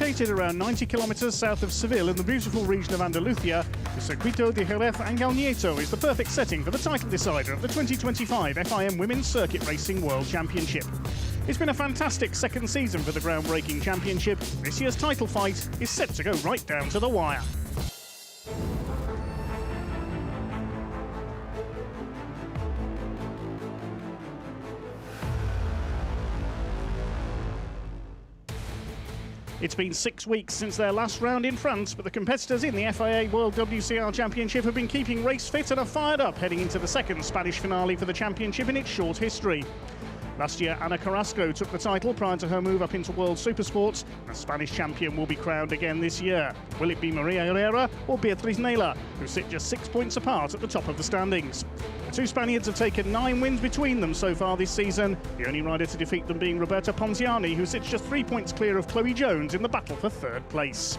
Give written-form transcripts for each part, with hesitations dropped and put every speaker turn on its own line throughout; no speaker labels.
Located around 90 kilometers south of Seville in the beautiful region of Andalusia, the Circuito de Jerez Angalnieto is the perfect setting for the title decider of the 2025 FIM Women's Circuit Racing World Championship. It's been a fantastic second season for the groundbreaking championship. This year's title fight is set to go right down to the wire. It's been 6 weeks since their last round in France, but the competitors in the FIA WorldWCR Championship have been keeping race fit and are fired up heading into the second Spanish finale for the championship in its short history. Last year, Ana Carrasco took the title prior to her move up into World Supersports. The Spanish champion will be crowned again this year. Will it be Maria Herrera or Beatriz Nela, who sit just 6 points apart at the top of the standings? The two Spaniards have taken 9 wins between them so far this season, the only rider to defeat them being Roberta Ponziani, who sits just 3 points clear of Chloe Jones in the battle for third place.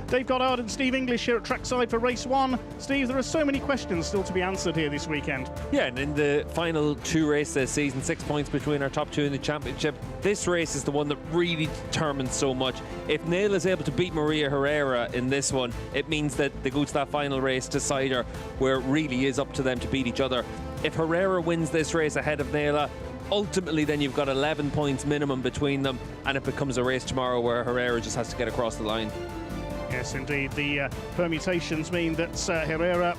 Dave Goddard and Steve English here at trackside for race 1. Steve, there are so many questions still to be answered here this weekend.
Yeah, and in the final 2 races this season, 6 points between our top 2 in the championship. This race is the one that really determines so much. If Nela is able to beat Maria Herrera in this one, it means that they go to that final race decider where it really is up to them to beat each other. If Herrera wins this race ahead of Nela, ultimately then you've got 11 points minimum between them, and it becomes a race tomorrow where Herrera just has to get across the line.
Yes, indeed. The permutations mean that Herrera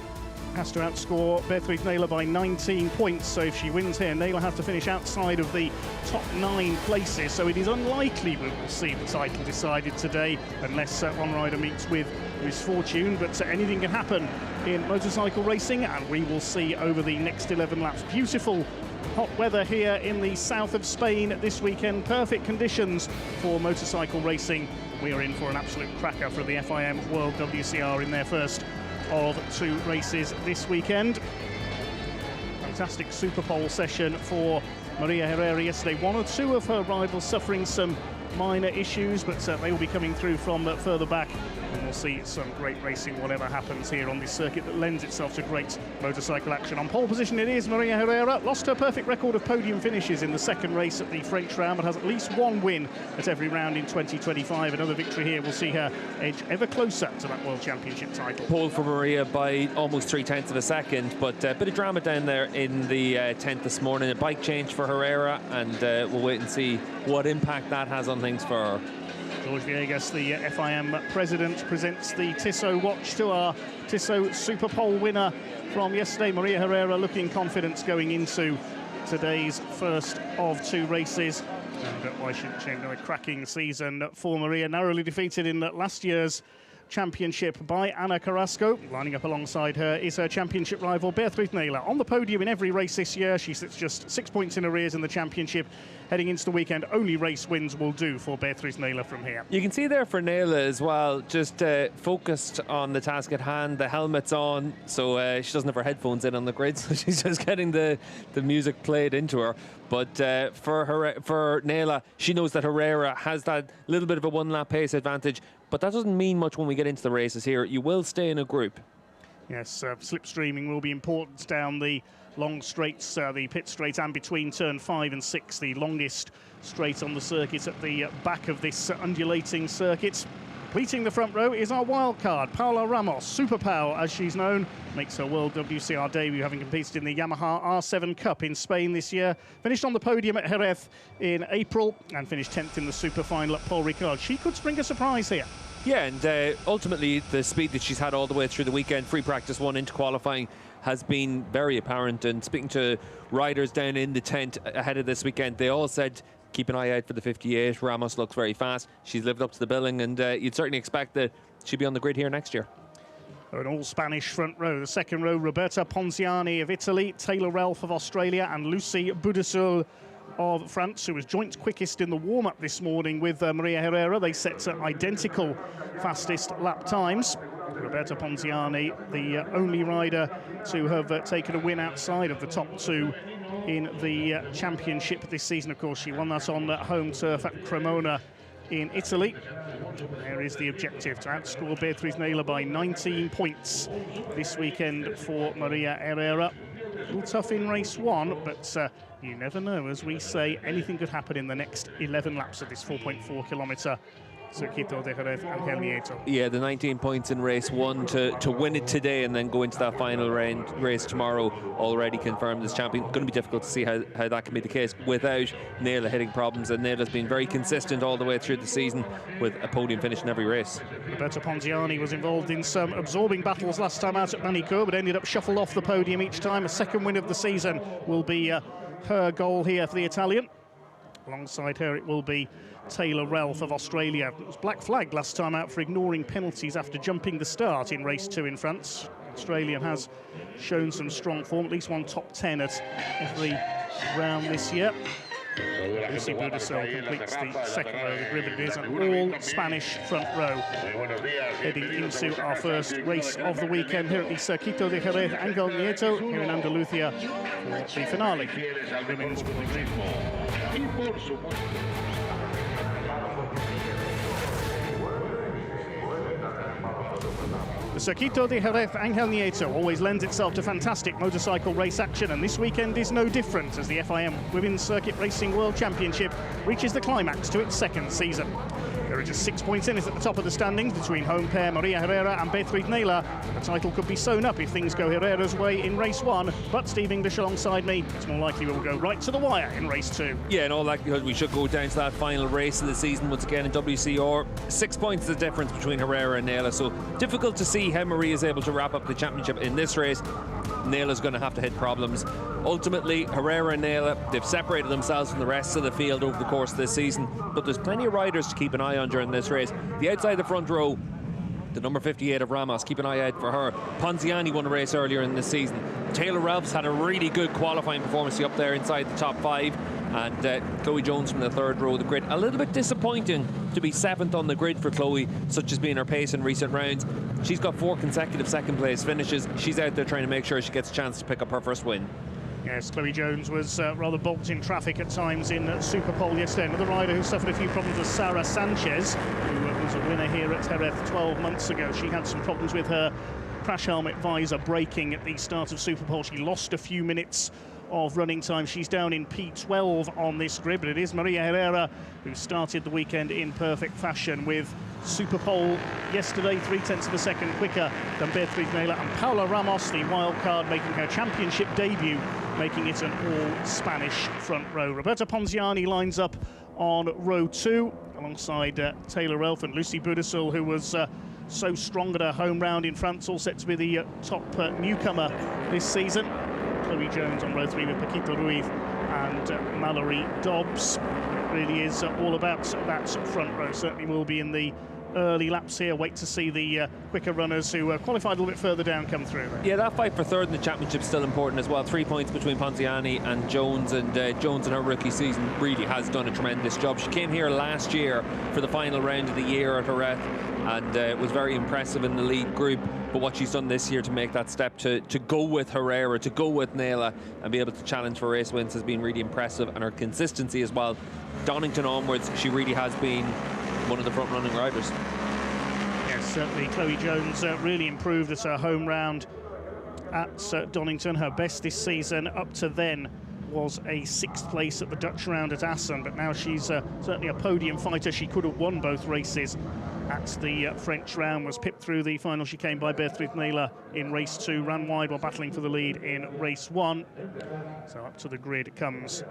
has to outscore Beatriz Nela by 19 points. So if she wins here, Nela has to finish outside of the top 9 places. So it is unlikely we will see the title decided today unless one rider meets with misfortune. But anything can happen in motorcycle racing, and we will see over the next 11 laps. Beautiful hot weather here in the south of Spain this weekend. Perfect conditions for motorcycle racing. We are in for an absolute cracker for the FIM WorldWCR in their first of 2 races this weekend. Fantastic Super Pole session for Maria Herrera yesterday. 1 or 2 of her rivals suffering some minor issues, but they will be coming through from further back, and we'll see some great racing whatever happens here on this circuit that lends itself to great motorcycle action. On pole position it is Maria Herrera. Lost her perfect record of podium finishes in the second race at the French round, but has at least 1 win at every round in 2025. Another victory here will see her edge ever closer to that World Championship title.
Pole for Maria by almost 3/10 of a second, but a bit of drama down there in the 10th this morning. A bike change for Herrera, and we'll wait and see what impact that has on things for her.
George Villegas, the FIM president, presents the Tissot watch to our Tissot Super Pole winner from yesterday. Maria Herrera looking confident going into today's first of 2 races. And why shouldn't she know, a cracking season for Maria, narrowly defeated in last year's championship by Ana Carrasco. Lining up alongside her is her championship rival Beatriz Nela. On the podium in every race this year, she sits just 6 points in arrears in the championship. Heading into the weekend, only race wins will do for Beatriz Nela from here.
You can see there for Nela as well, just focused on the task at hand. The helmet's on, so she doesn't have her headphones in on the grid, so she's just getting the music played into her. But for Nela, she knows that Herrera has that little bit of a 1-lap pace advantage, but that doesn't mean much when we get into the races here. You will stay in a group.
Yes, slipstreaming will be important down the long straights, the pit straight, and between turn 5 and 6, the longest straight on the circuit at the back of this undulating circuit. Completing the front row is our wild card, Paula Ramos. Super Pau, as she's known, makes her World WCR debut, having competed in the Yamaha R7 Cup in Spain this year. Finished on the podium at Jerez in April and finished 10th in the super final at Paul Ricard. She could spring a surprise here.
Yeah, and ultimately the speed that she's had all the way through the weekend, free practice 1 into qualifying, has been very apparent. And speaking to riders down in the tent ahead of this weekend, they all said keep an eye out for the 58. Ramos looks very fast. She's lived up to the billing, and you'd certainly expect that she'd be on the grid here next year.
An all-Spanish front row. The second row, Roberta Ponziani of Italy, Taylor Ralph of Australia, and Lucy Boudesseul of France, who was joint quickest in the warm-up this morning with Maria Herrera. They set identical fastest lap times. Roberta Ponziani, the only rider to have taken a win outside of the top 2 in the championship this season. Of course, she won that on home turf at Cremona in Italy. There is the objective, to outscore Beatriz Nela by 19 points this weekend for Maria Herrera. A little tough in race 1, but you never know. As we say, anything could happen in the next 11 laps of this 4.4 kilometre Circuito de Jerez, Angel Nieto.
Yeah, the 19 points in race 1 to win it today and then go into that final race tomorrow, already confirmed as champion. Going to be difficult to see how that can be the case without Naila hitting problems, and Naila's been very consistent all the way through the season with a podium finish in every race.
Roberta Ponziani was involved in some absorbing battles last time out at Manicourt, but ended up shuffled off the podium each time. A second win of the season will be her goal here for the Italian. Alongside her it will be Taylor Ralph of Australia. It was black flagged last time out for ignoring penalties after jumping the start in race 2 in France. Australian has shown some strong form, at least one top 10 at every round this year. Lucy Budasol completes the second row of the grid. It is an all-Spanish front row. Heading into our first race of the weekend here at the Circuito de Jerez Angel Nieto here in Andalusia for the finale. Women's grid. The Circuito de Jerez Angel Nieto always lends itself to fantastic motorcycle race action, and this weekend is no different as the FIM Women's Circuit Racing World Championship reaches the climax to its second season. There are just 6 points in it at the top of the standings between home pair Maria Herrera and Beatriz Naila. The title could be sewn up if things go Herrera's way in race 1, but Steve English alongside me, it's more likely we'll go right to the wire in race 2.
Yeah, in all likelihood we should go down to that final race of the season once again in WCR. 6 points is the difference between Herrera and Naila, so difficult to see how Maria is able to wrap up the championship in this race. Naila's going to have to hit problems. Ultimately, Herrera and Naila, they've separated themselves from the rest of the field over the course of this season, but there's plenty of riders to keep an eye on during this race. The outside the front row, the number 58 of Ramos, keep an eye out for her. Ponziani won a race earlier in this season. Taylor Ralph's had a really good qualifying performance up there inside the top 5. And Chloe Jones from the third row of the grid. A little bit disappointing to be 7th on the grid for Chloe, such has been her pace in recent rounds. She's got 4 consecutive second place finishes. She's out there trying to make sure she gets a chance to pick up her first win.
Yes, Chloe Jones was rather bogged in traffic at times in Superpole yesterday. Another rider who suffered a few problems was Sarah Sanchez, who was a winner here at Jerez 12 months ago. She had some problems with her crash helmet visor breaking at the start of Superpole. She lost a few minutes of running time. She's down in P12 on this grid, but it is Maria Herrera who started the weekend in perfect fashion with Superpole yesterday, 0.3 of a second quicker than Beatriz Naila, and Paula Ramos, the wild card, making her championship debut, making it an all-Spanish front row. Roberta Ponziani lines up on row 2 alongside Taylor Ralph and Lucy Budasol, who was so strong at her home round in France, all set to be the top newcomer this season. Chloe Jones on row 3 with Paquito Ruiz and Mallory Dobbs. It really is all about that front row. Certainly will be in the early laps here. Wait to see the quicker runners who qualified a little bit further down come through.
Yeah, that fight for third in the championship is still important as well. 3 points between Ponziani and Jones, and Jones in her rookie season really has done a tremendous job. She came here last year for the final round of the year at Jerez and was very impressive in the lead group. But what she's done this year to make that step to go with Herrera, to go with Naila and be able to challenge for race wins has been really impressive, and her consistency as well. Donington onwards, she really has been one of the front-running riders.
Yes, certainly Chloe Jones really improved at her home round at Donington. Her best this season up to then was a 6th place at the Dutch round at Assen, but now she's certainly a podium fighter. She could have won both races at the French round, was pipped through the final chicane by Beatriz Naila in race 2, ran wide while battling for the lead in race 1. So up to the grid comes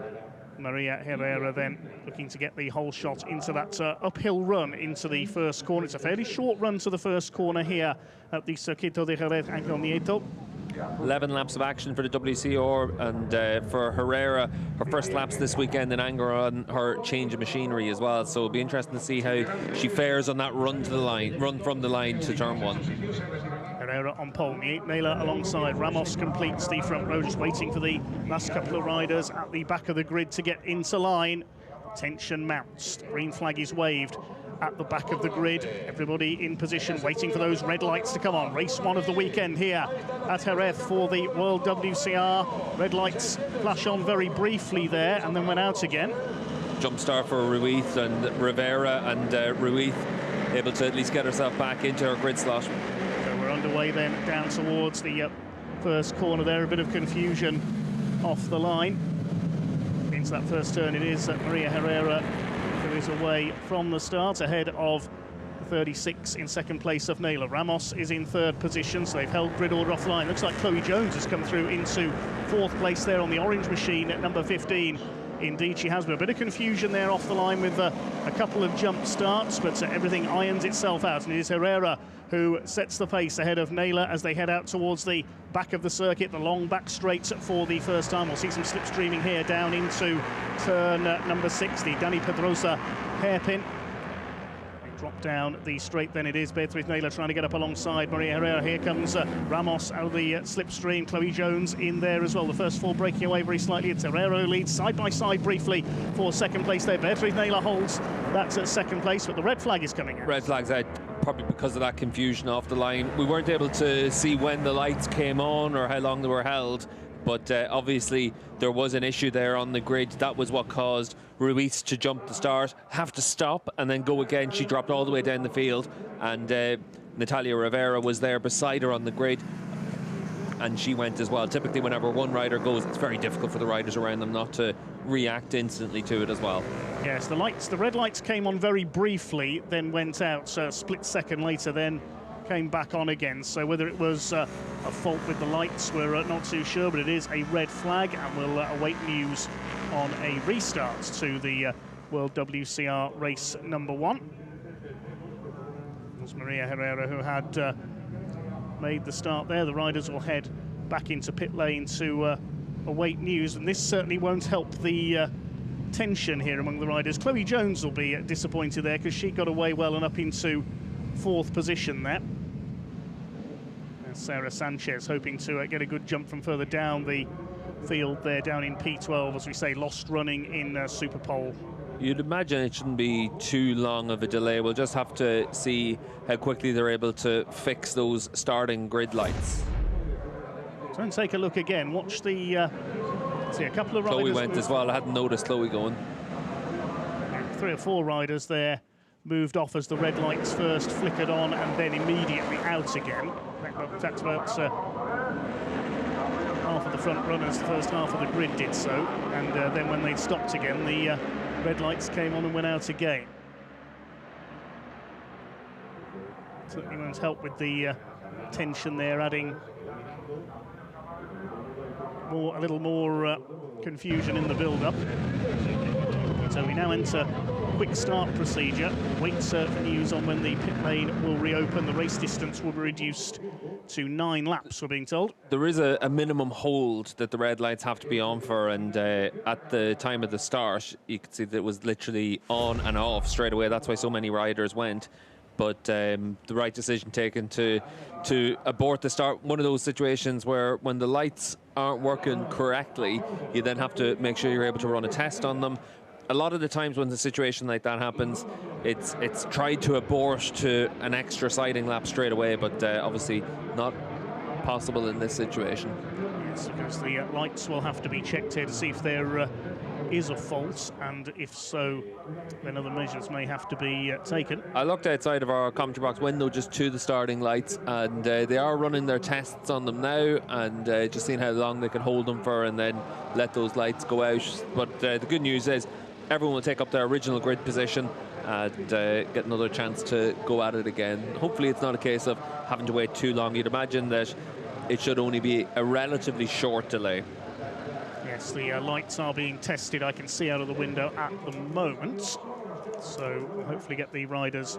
Maria Herrera, then looking to get the whole shot into that uphill run into the first corner. It's a fairly short run to the first corner here at the Circuito de Jerez Angel Nieto.
11 laps of action for the WCR, and for Herrera, her first laps this weekend in anger on her change of machinery as well. So it'll be interesting to see how she fares on that run to the line, run from the line to turn 1.
Herrera on pole, Naila alongside. Ramos completes the front row, just waiting for the last couple of riders at the back of the grid to get into line. Tension mounts, green flag is waved at the back of the grid. Everybody in position, waiting for those red lights to come on. Race 1 of the weekend here at Jerez for the World WCR. Red lights flash on very briefly there and then went out again.
Jump start for Ruiz and Rivera, and Ruiz able to at least get herself back into her grid slot.
So we're underway then down towards the first corner there. A bit of confusion off the line. Into that first turn it is Maria Herrera who is away from the start, ahead of 36 in second place of Naylor. Ramos is in third position, so they've held grid order offline. Looks like Chloe Jones has come through into fourth place there on the orange machine at number 15. Indeed, she has been a bit of confusion there off the line with a couple of jump starts, but everything irons itself out, and it is Herrera who sets the pace ahead of Naylor as they head out towards the back of the circuit, the long back straight for the first time. We'll see some slipstreaming here down into turn number 60. Dani Pedrosa hairpin. Drop down the straight, then it is Beatriz Naylor trying to get up alongside Maria Herrera. Here comes Ramos out of the slipstream. Chloe Jones in there as well. The first four breaking away very slightly. It's Herrera who leads side by side briefly for second place there. Beatriz Naylor holds that at second place, but the red flag is coming out.
Red flag's out probably because of that confusion off the line. We weren't able to see when the lights came on or how long they were held, but obviously there was an issue there on the grid. That was what caused Ruiz to jump the start, have to stop and then go again. She dropped all the way down the field, and Natalia Rivera was there beside her on the grid, and she went as well. Typically whenever one rider goes, it's very difficult for the riders around them not to react instantly to it as well.
Yes, the red lights came on very briefly, then went out a split second later, then came back on again. So whether it was a fault with the lights, we're not too sure, but it is a red flag, and we'll await news on a restart to the World WCR race number 1. It was Maria Herrera who had made the start there. The riders will head back into pit lane to await news, and this certainly won't help the tension here among the riders. Chloe Jones will be disappointed there because she got away well and up into fourth position there. Sarah Sanchez hoping to get a good jump from further down the field there, down in P12, as we say, lost running in Superpole.
You'd imagine it shouldn't be too long of a delay. We'll just have to see how quickly they're able to fix those starting grid lights.
So and take a look again. Watch the see a couple of riders.
Chloe went as well. I hadn't noticed Chloe going.
3 or 4 riders there moved off as the red lights first flickered on and then immediately out again. That's about half of the front runners, the first half of the grid did so, and then when they stopped again, the red lights came on and went out again. Certainly won't help with the tension there, adding a little more confusion in the build-up. So we now enter quick start procedure. Wait for news on when the pit lane will reopen. The race distance will be reduced to 9 laps, we're being told.
There is a minimum hold that the red lights have to be on for, and at the time of the start, you could see that it was literally on and off straight away. That's why so many riders went. But the right decision taken to abort the start. One of those situations where when the lights aren't working correctly, you then have to make sure you're able to run a test on them. A lot of the times when a situation like that happens, it's tried to abort to an extra siding lap straight away, but obviously not possible in this situation.
Yes, because the lights will have to be checked here to see if there is a fault, and if so, then other measures may have to be taken.
I looked outside of our commentary box window just to the starting lights, and they are running their tests on them now, and just seeing how long they can hold them for and then let those lights go out. But the good news is everyone will take up their original grid position and get another chance to go at it again. Hopefully it's not a case of having to wait too long. You'd imagine that it should only be a relatively short delay.
Yes, the lights are being tested, I can see out of the window at the moment. So we'll hopefully get the riders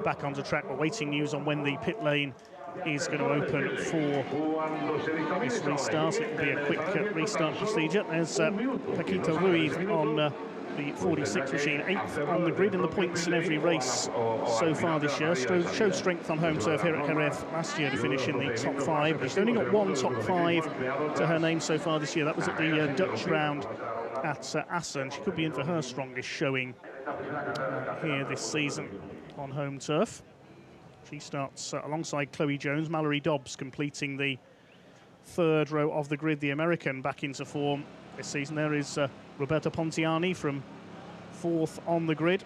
back onto track. We're waiting news on when the pit lane is going to open for this restart. It will be a quick restart procedure. There's Paquita Ruiz on the 46 machine, 8th on the grid in the points in every race so far this year. Showed strength on home turf here at Jerez last year to finish in the top 5. She's only got 1 top 5 to her name so far this year. That was at the Dutch round at Assen. She could be in for her strongest showing here this season on home turf. She starts alongside Chloe Jones. Mallory Dobbs completing the 3rd row of the grid, the American back into form this season. There is Roberta Pontiani from 4th on the grid,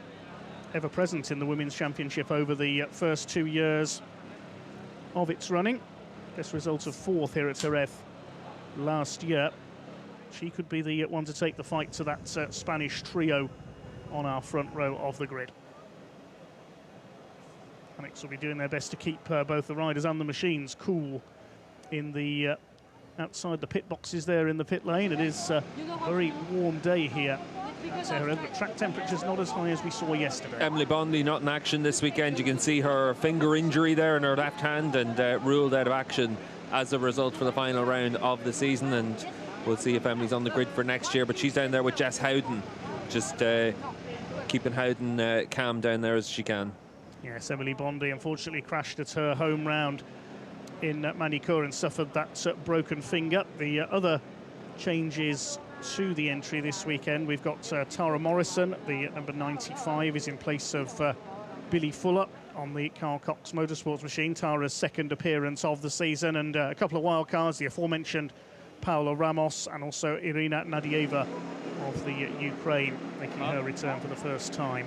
ever present in the Women's Championship over the first 2 years of its running. Best result of 4th here at Jerez last year. She could be the one to take the fight to that Spanish trio on our front row of the grid. Alex will be doing their best to keep both the riders and the machines cool in the outside the pit boxes there in the pit lane. It is a very warm day here, but track temperature's not as high as we saw yesterday.
Emily Bondi not in action this weekend. You can see her finger injury there in her left hand, and ruled out of action as a result for the final round of the season. And we'll see if Emily's on the grid for next year, but she's down there with Jess Howden, just keeping Howden calm down there as she can.
Yes, Emily Bondi unfortunately crashed at her home round in Manicure and suffered that broken finger. The other changes to the entry this weekend, we've got Tara Morrison, the number 95, is in place of Billy Fuller on the Carl Cox Motorsports machine. Tara's second appearance of the season, and a couple of wild cards, the aforementioned Paula Ramos and also Irina Nadieva of the Ukraine, making her return for the first time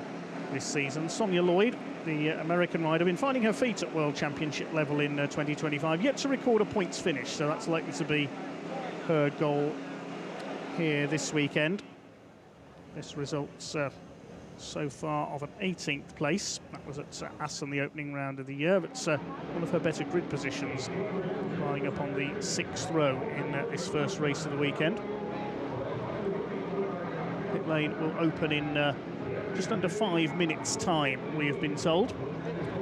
this season. Sonia Lloyd, the American rider, been finding her feet at World Championship level in 2025, yet to record a points finish, so that's likely to be her goal here this weekend. This results so far of an 18th place. That was at Assen, the opening round of the year, but one of her better grid positions, lying up on the 6th row in this first race of the weekend. Pit lane will open in just under 5 minutes' time, we have been told.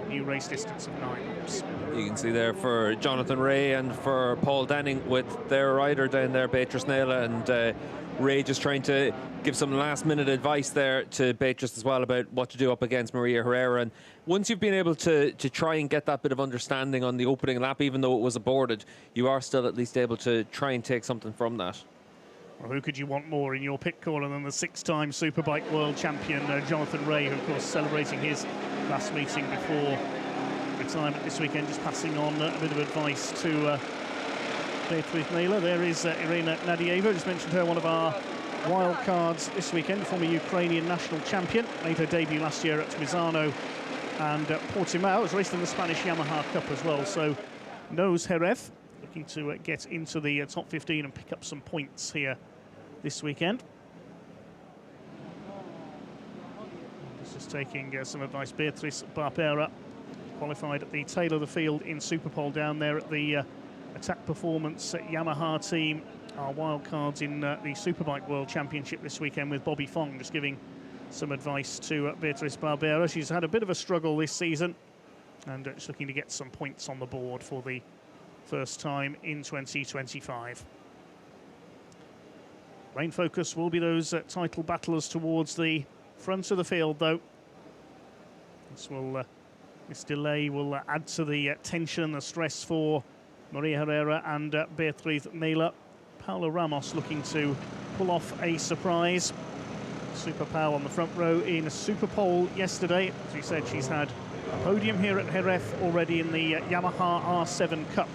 New race distance of 9 laps.
You can see there for Jonathan Ray and for Paul Denning with their rider down there, Beatrice Naylor, and Ray just trying to give some last-minute advice there to Beatrice as well about what to do up against Maria Herrera. And once you've been able to try and get that bit of understanding on the opening lap, even though it was aborted, you are still at least able to try and take something from that.
Well, who could you want more in your pit corner than the 6-time Superbike world champion Jonathan Ray, who of course celebrating his last meeting before retirement this weekend, just passing on a bit of advice to Beatrice Naylor. There is Irina Nadieva, just mentioned her, one of our wild cards this weekend, former Ukrainian national champion, made her debut last year at Misano and Portimao, was raced in the Spanish Yamaha Cup as well, so knows Jerez, looking to get into the top 15 and pick up some points here this weekend. Just taking some advice. Beatrice Barbera qualified at the tail of the field in Superpole down there at the Attack Performance Yamaha team. Our wild cards in the Superbike World Championship this weekend, with Bobby Fong just giving some advice to Beatrice Barbera. She's had a bit of a struggle this season and just looking to get some points on the board for the first time in 2025. Main focus will be those title battlers towards the front of the field, though. This delay will add to the tension, the stress for Maria Herrera and Beatriz Naylor. Paula Ramos looking to pull off a surprise. Super Pau on the front row in a Superpole yesterday. As we said, she's had a podium here at Jerez already in the Yamaha R7 Cup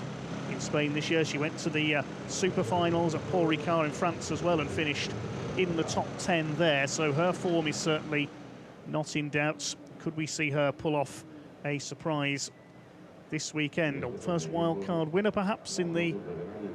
in Spain this year. She went to the Super Finals at Paul Ricard in France as well and finished in the top 10 there. So her form is certainly not in doubt. Could we see her pull off a surprise this weekend? First wildcard winner perhaps in the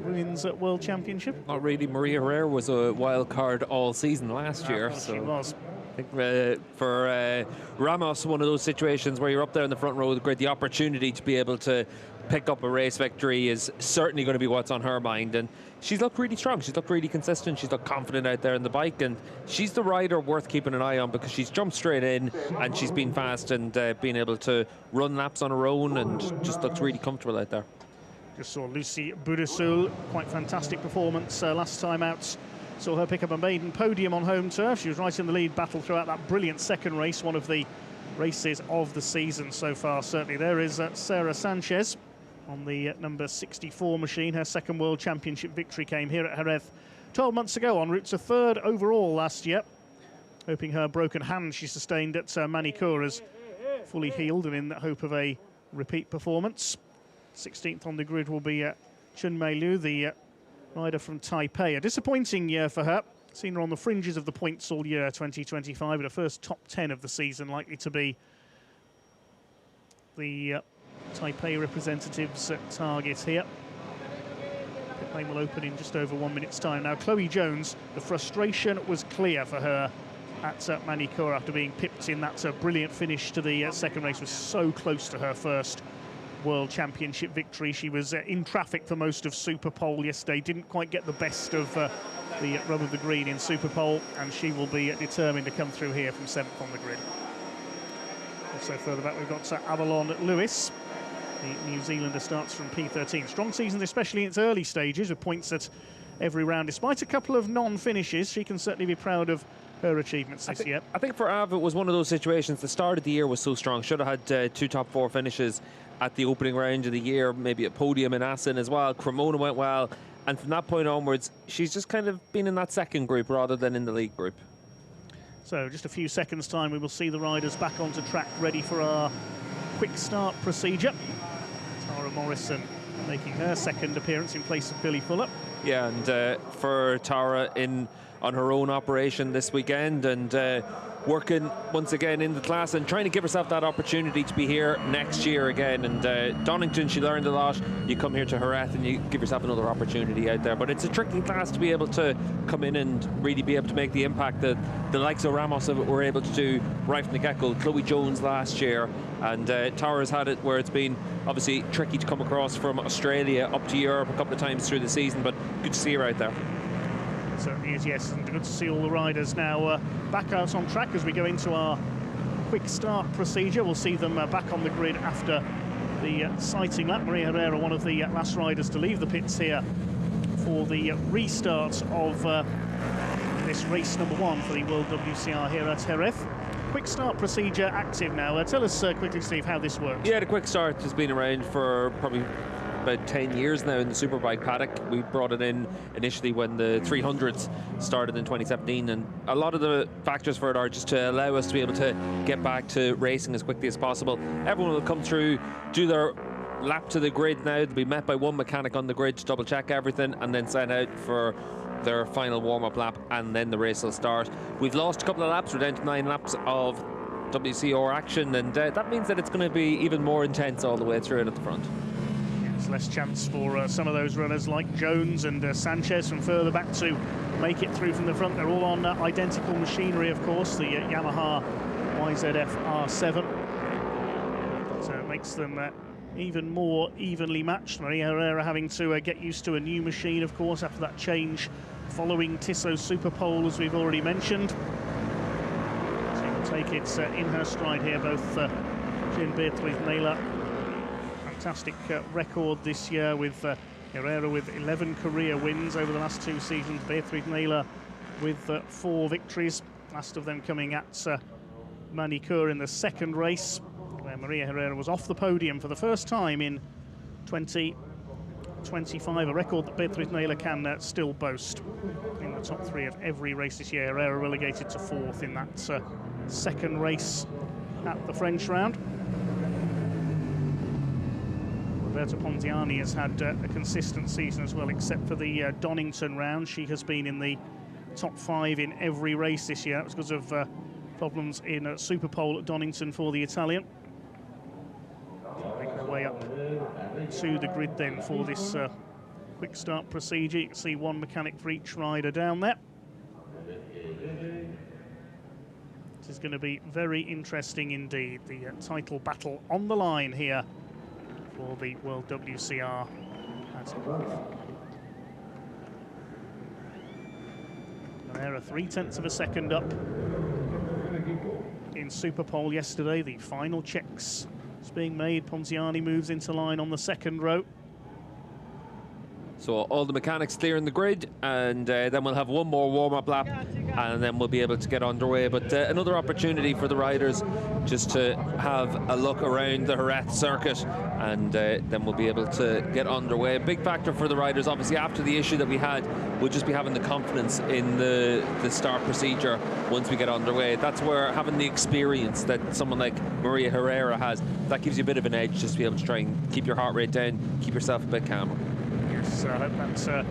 Women's World Championship?
Not really. Maria Herrera was a wild card all season last year.
So she was.
I think for Ramos, one of those situations where you're up there in the front row of the grid, the opportunity to be able to pick up a race victory is certainly going to be what's on her mind. And she's looked really strong. She's looked really consistent. She's looked confident out there on the bike. And she's the rider worth keeping an eye on because she's jumped straight in and she's been fast and been able to run laps on her own and just looks really comfortable out there.
Just saw Lucy Boudessoul, quite fantastic performance last time out. Saw her pick up a maiden podium on home turf. She was right in the lead battle throughout that brilliant second race, one of the races of the season so far, certainly. There is Sarah Sanchez on the number 64 machine. Her second World Championship victory came here at Jerez 12 months ago, en route to third overall last year. Hoping her broken hand she sustained at Manicure is fully healed and in the hope of a repeat performance. 16th on the grid will be Chun Mei Liu, the rider from Taipei. A disappointing year for her. Seen her on the fringes of the points all year 2025, but her first top 10 of the season likely to be the Taipei representatives' target here. Pit lane will open in just over 1 minute's time. Now, Chloe Jones, the frustration was clear for her at Manicure after being pipped in that brilliant finish to the second race. Was so close to her first World Championship victory. She was in traffic for most of Superpole yesterday, didn't quite get the best of the rub of the green in Superpole, and she will be determined to come through here from 7th on the grid. Also further back we've got Avalon Lewis. The New Zealander starts from P13. Strong season, especially in its early stages, with points at every round. Despite a couple of non-finishes, she can certainly be proud of her achievements this year.
I think for Av, it was one of those situations. The start of the year was so strong. Should have had 2 top 4 finishes at the opening round of the year, maybe a podium in Assen as well. Cremona went well. And from that point onwards, she's just kind of been in that second group rather than in the lead group.
So just a few seconds' time, we will see the riders back onto track, ready for our quick start procedure. Tara Morrison making her second appearance in place of Billy Fuller.
Yeah, and for Tara on her own operation this weekend, and working once again in the class and trying to give herself that opportunity to be here next year again. And Donington, she learned a lot. You come here to Jerez and you give yourself another opportunity out there. But it's a tricky class to be able to come in and really be able to make the impact that the likes of Ramos were able to do right from the get-go. Chloe Jones last year, and Tara's had it where it's been obviously tricky to come across from Australia up to Europe a couple of times through the season, but good to see her out there.
Certainly is, yes, and good to see all the riders now back out on track as we go into our quick start procedure. We'll see them back on the grid after the sighting lap. Maria Herrera, one of the last riders to leave the pits here for the restart of this race number 1 for the WorldWCR here at Jerez. Quick start procedure active now. Tell us quickly, Steve, how this works.
Yeah, the quick start has been around for probably about 10 years now in the Superbike paddock. We brought it in initially when the 300s started in 2017, and a lot of the factors for it are just to allow us to be able to get back to racing as quickly as possible. Everyone will come through, do their lap to the grid now. They'll be met by one mechanic on the grid to double check everything and then send out for their final warm-up lap, and then the race will start. We've lost a couple of laps. We're down to 9 laps of WCR action, and that means that it's going to be even more intense all the way through it at the front.
There's less chance for some of those runners like Jones and Sanchez from further back to make it through from the front. They're all on identical machinery, of course, the Yamaha YZF R7. So it makes them even more evenly matched. Maria Herrera having to get used to a new machine, of course, after that change following Tissot's Superpole, as we've already mentioned. So you will take it in her stride here, both Jean-Beatrice Naylor. Fantastic record this year with Herrera with 11 career wins over the last 2 seasons. Beatrice Naylor with 4 victories, last of them coming at Manicure in the second race, where Maria Herrera was off the podium for the first time in 2025, a record that Beatrice Naylor can still boast. In the top 3 of every race this year, Herrera relegated to 4th in that second race at the French round. Roberta Ponziani has had a consistent season as well, except for the Donington round. She has been in the top 5 in every race this year. That was because of problems in Superpole at Donington for the Italian. Make her way up to the grid then for this quick start procedure. You can see one mechanic for each rider down there. This is going to be very interesting indeed. The title battle on the line here for the WorldWCR. Herrera 0.3 of a second up in Superpole yesterday. The final checks is being made. Ponziani moves into line on the second row.
So all the mechanics clearing the grid, and then we'll have one more warm-up lap, and then we'll be able to get underway. But another opportunity for the riders just to have a look around the Jerez circuit, and then we'll be able to get underway. A big factor for the riders, obviously, after the issue that we had, we'll just be having the confidence in the start procedure once we get underway. That's where having the experience that someone like Maria Herrera has, that gives you a bit of an edge, just to be able to try and keep your heart rate down, keep yourself a bit calmer.
Yes, I hope that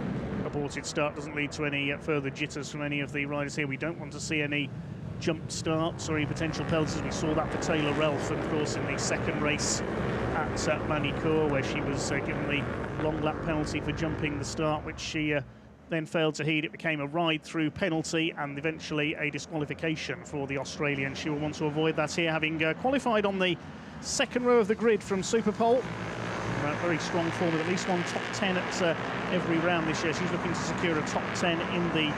aborted start doesn't lead to any further jitters from any of the riders here. We don't want to see any jump starts or any potential penalties. We saw that for Taylor Relf, of course, in the second race at Manicure, where she was given the long lap penalty for jumping the start, which she then failed to heed. It became a ride-through penalty and eventually a disqualification for the Australian. She will want to avoid that here, having qualified on the second row of the grid from Superpole. Very strong form with at least one top 10 at every round this year. She's looking to secure a top 10 in the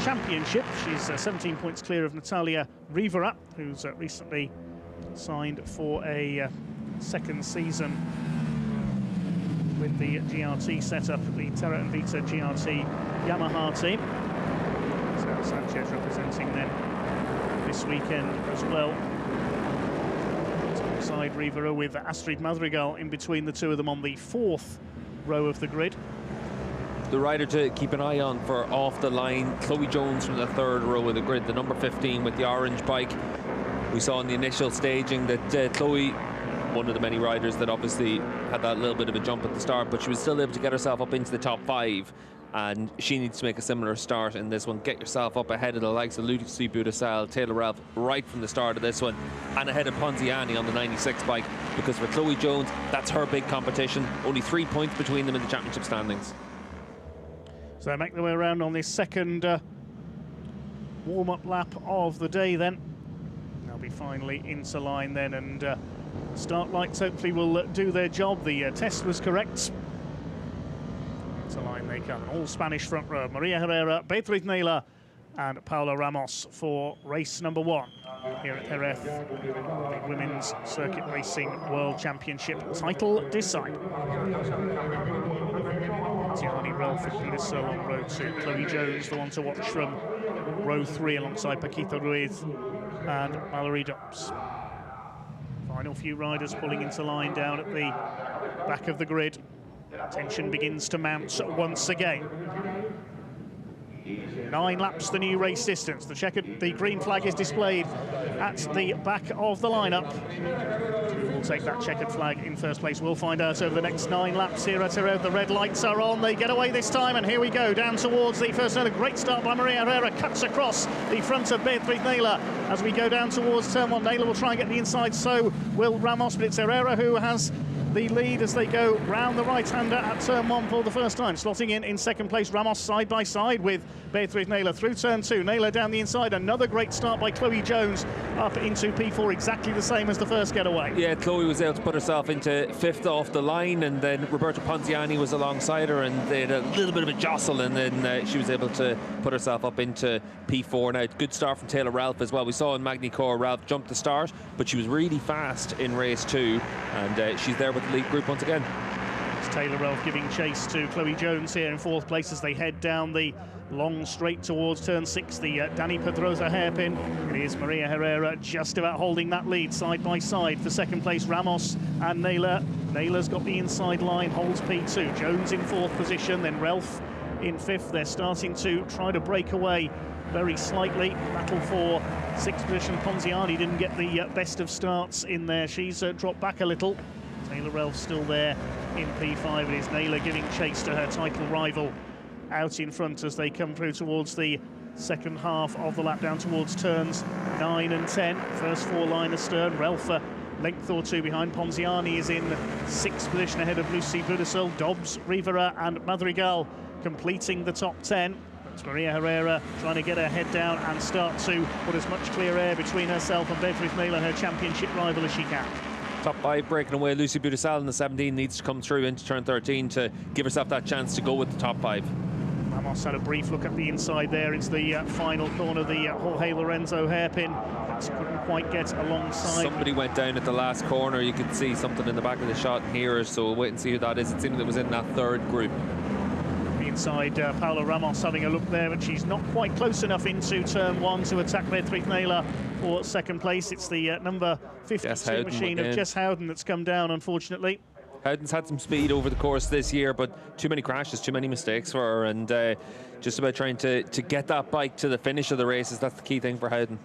championship. She's 17 points clear of Natalia Rivera, who's recently signed for a second season with the GRT setup, the Terra and Vita GRT Yamaha team. So Sanchez representing them this weekend as well. Alongside Rivera, with Astrid Madrigal in between the two of them on the fourth row of the grid.
The rider to keep an eye on for off the line, Chloe Jones from the third row of the grid, the number 15 with the orange bike. We saw in the initial staging that Chloe, one of the many riders that obviously had that little bit of a jump at the start, but she was still able to get herself up into the top 5, and she needs to make a similar start in this one. Get yourself up ahead of the likes of Lucy Budasal, Taylor Ralph right from the start of this one, and ahead of Ponziani on the 96 bike, because for Chloe Jones, that's her big competition. Only 3 points between them in the championship standings.
So they make their way around on this second warm-up lap of the day then. They'll be finally into line then, and start lights hopefully will do their job. The test was correct. Into line they come. All Spanish front row. Maria Herrera, Beatriz Naylor and Paula Ramos for race number 1 here at Jerez, the Women's Circuit Racing World Championship title decide. Tiani Ralph and Budasal on row 2. Chloe Jones, the one to watch from row 3 alongside Paquita Ruiz and Mallory Dobbs. Final few riders pulling into line down at the back of the grid. Tension begins to mount once again. 9 laps the new race distance. The green flag is displayed at the back of the lineup. Who will take that checkered flag in first place? We'll find out over the next 9 laps here at Jerez. The red lights are on. They get away this time, and here we go down towards the first turn. A great start by Maria Herrera, cuts across the front of Beatriz Naylor as we go down towards turn 1. Naylor will try and get the inside, so will Ramos, but it's Herrera who has the lead as they go round the right-hander at turn 1 for the first time. Slotting in second place, Ramos side by side with Beatriz Naylor through turn 2. Naylor down the inside. Another great start by Chloe Jones up into P4, exactly the same as the first getaway. Yeah,
Chloe was able to put herself into 5th off the line, and then Roberta Ponziani was alongside her, and they had a little bit of a jostle, and then she was able to put herself up into P4. Now, good start from Taylor Ralph as well. We saw in Magny Core Ralph jumped the start, but she was really fast in race 2, and she's there with the lead group once again.
It's Taylor Ralph giving chase to Chloe Jones here in 4th place as they head down the long straight towards turn 6, the Dani Pedrosa hairpin. It is Maria Herrera just about holding that lead side by side for second place, Ramos and Naylor. Naylor's got the inside line, holds P2. Jones in 4th position, then Ralph in 5th. They're starting to try to break away very slightly. Battle for 6th position. Ponziani didn't get the best of starts in there. She's dropped back a little. Taylor Ralph still there in P5. It is Naylor giving chase to her title rival out in front as they come through towards the second half of the lap, down towards turns 9 and 10. First 4 line astern. Ralph a length or 2 behind. Ponziani is in 6th position ahead of Lucy Budasal. Dobbs, Rivera and Madrigal completing the top 10. It's Maria Herrera trying to get her head down and start to put as much clear air between herself and Beatriz Naylor, her championship rival, as she can.
Top 5 breaking away. Lucy Budasal in the 17 needs to come through into turn 13 to give herself that chance to go with the top 5.
Ramos had a brief look at the inside there into the final corner, the Jorge Lorenzo hairpin. Couldn't quite get alongside.
Somebody went down at the last corner. You could see something in the back of the shot here, so we'll wait and see who that is. It seemed it was in that 3rd group.
The inside, Paula Ramos having a look there, but she's not quite close enough into turn 1 to attack Beatriz Naylor for second place. It's the number 52 machine of Jess Howden that's come down, unfortunately.
Howden's had some speed over the course this year, but too many crashes, too many mistakes for her, and just about trying to get that bike to the finish of the races. That's the key thing for Howden.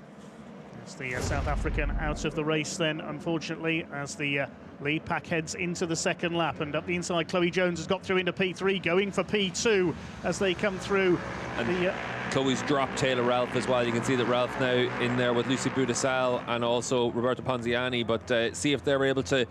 It's the South African out of the race then, unfortunately, as the lead pack heads into the second lap. And up the inside, Chloe Jones has got through into P3, going for P2 as they come through. And
Chloe's dropped Taylor Ralph as well. You can see that Ralph now in there with Lucy Budasal and also Roberta Ponziani, but see if they're able to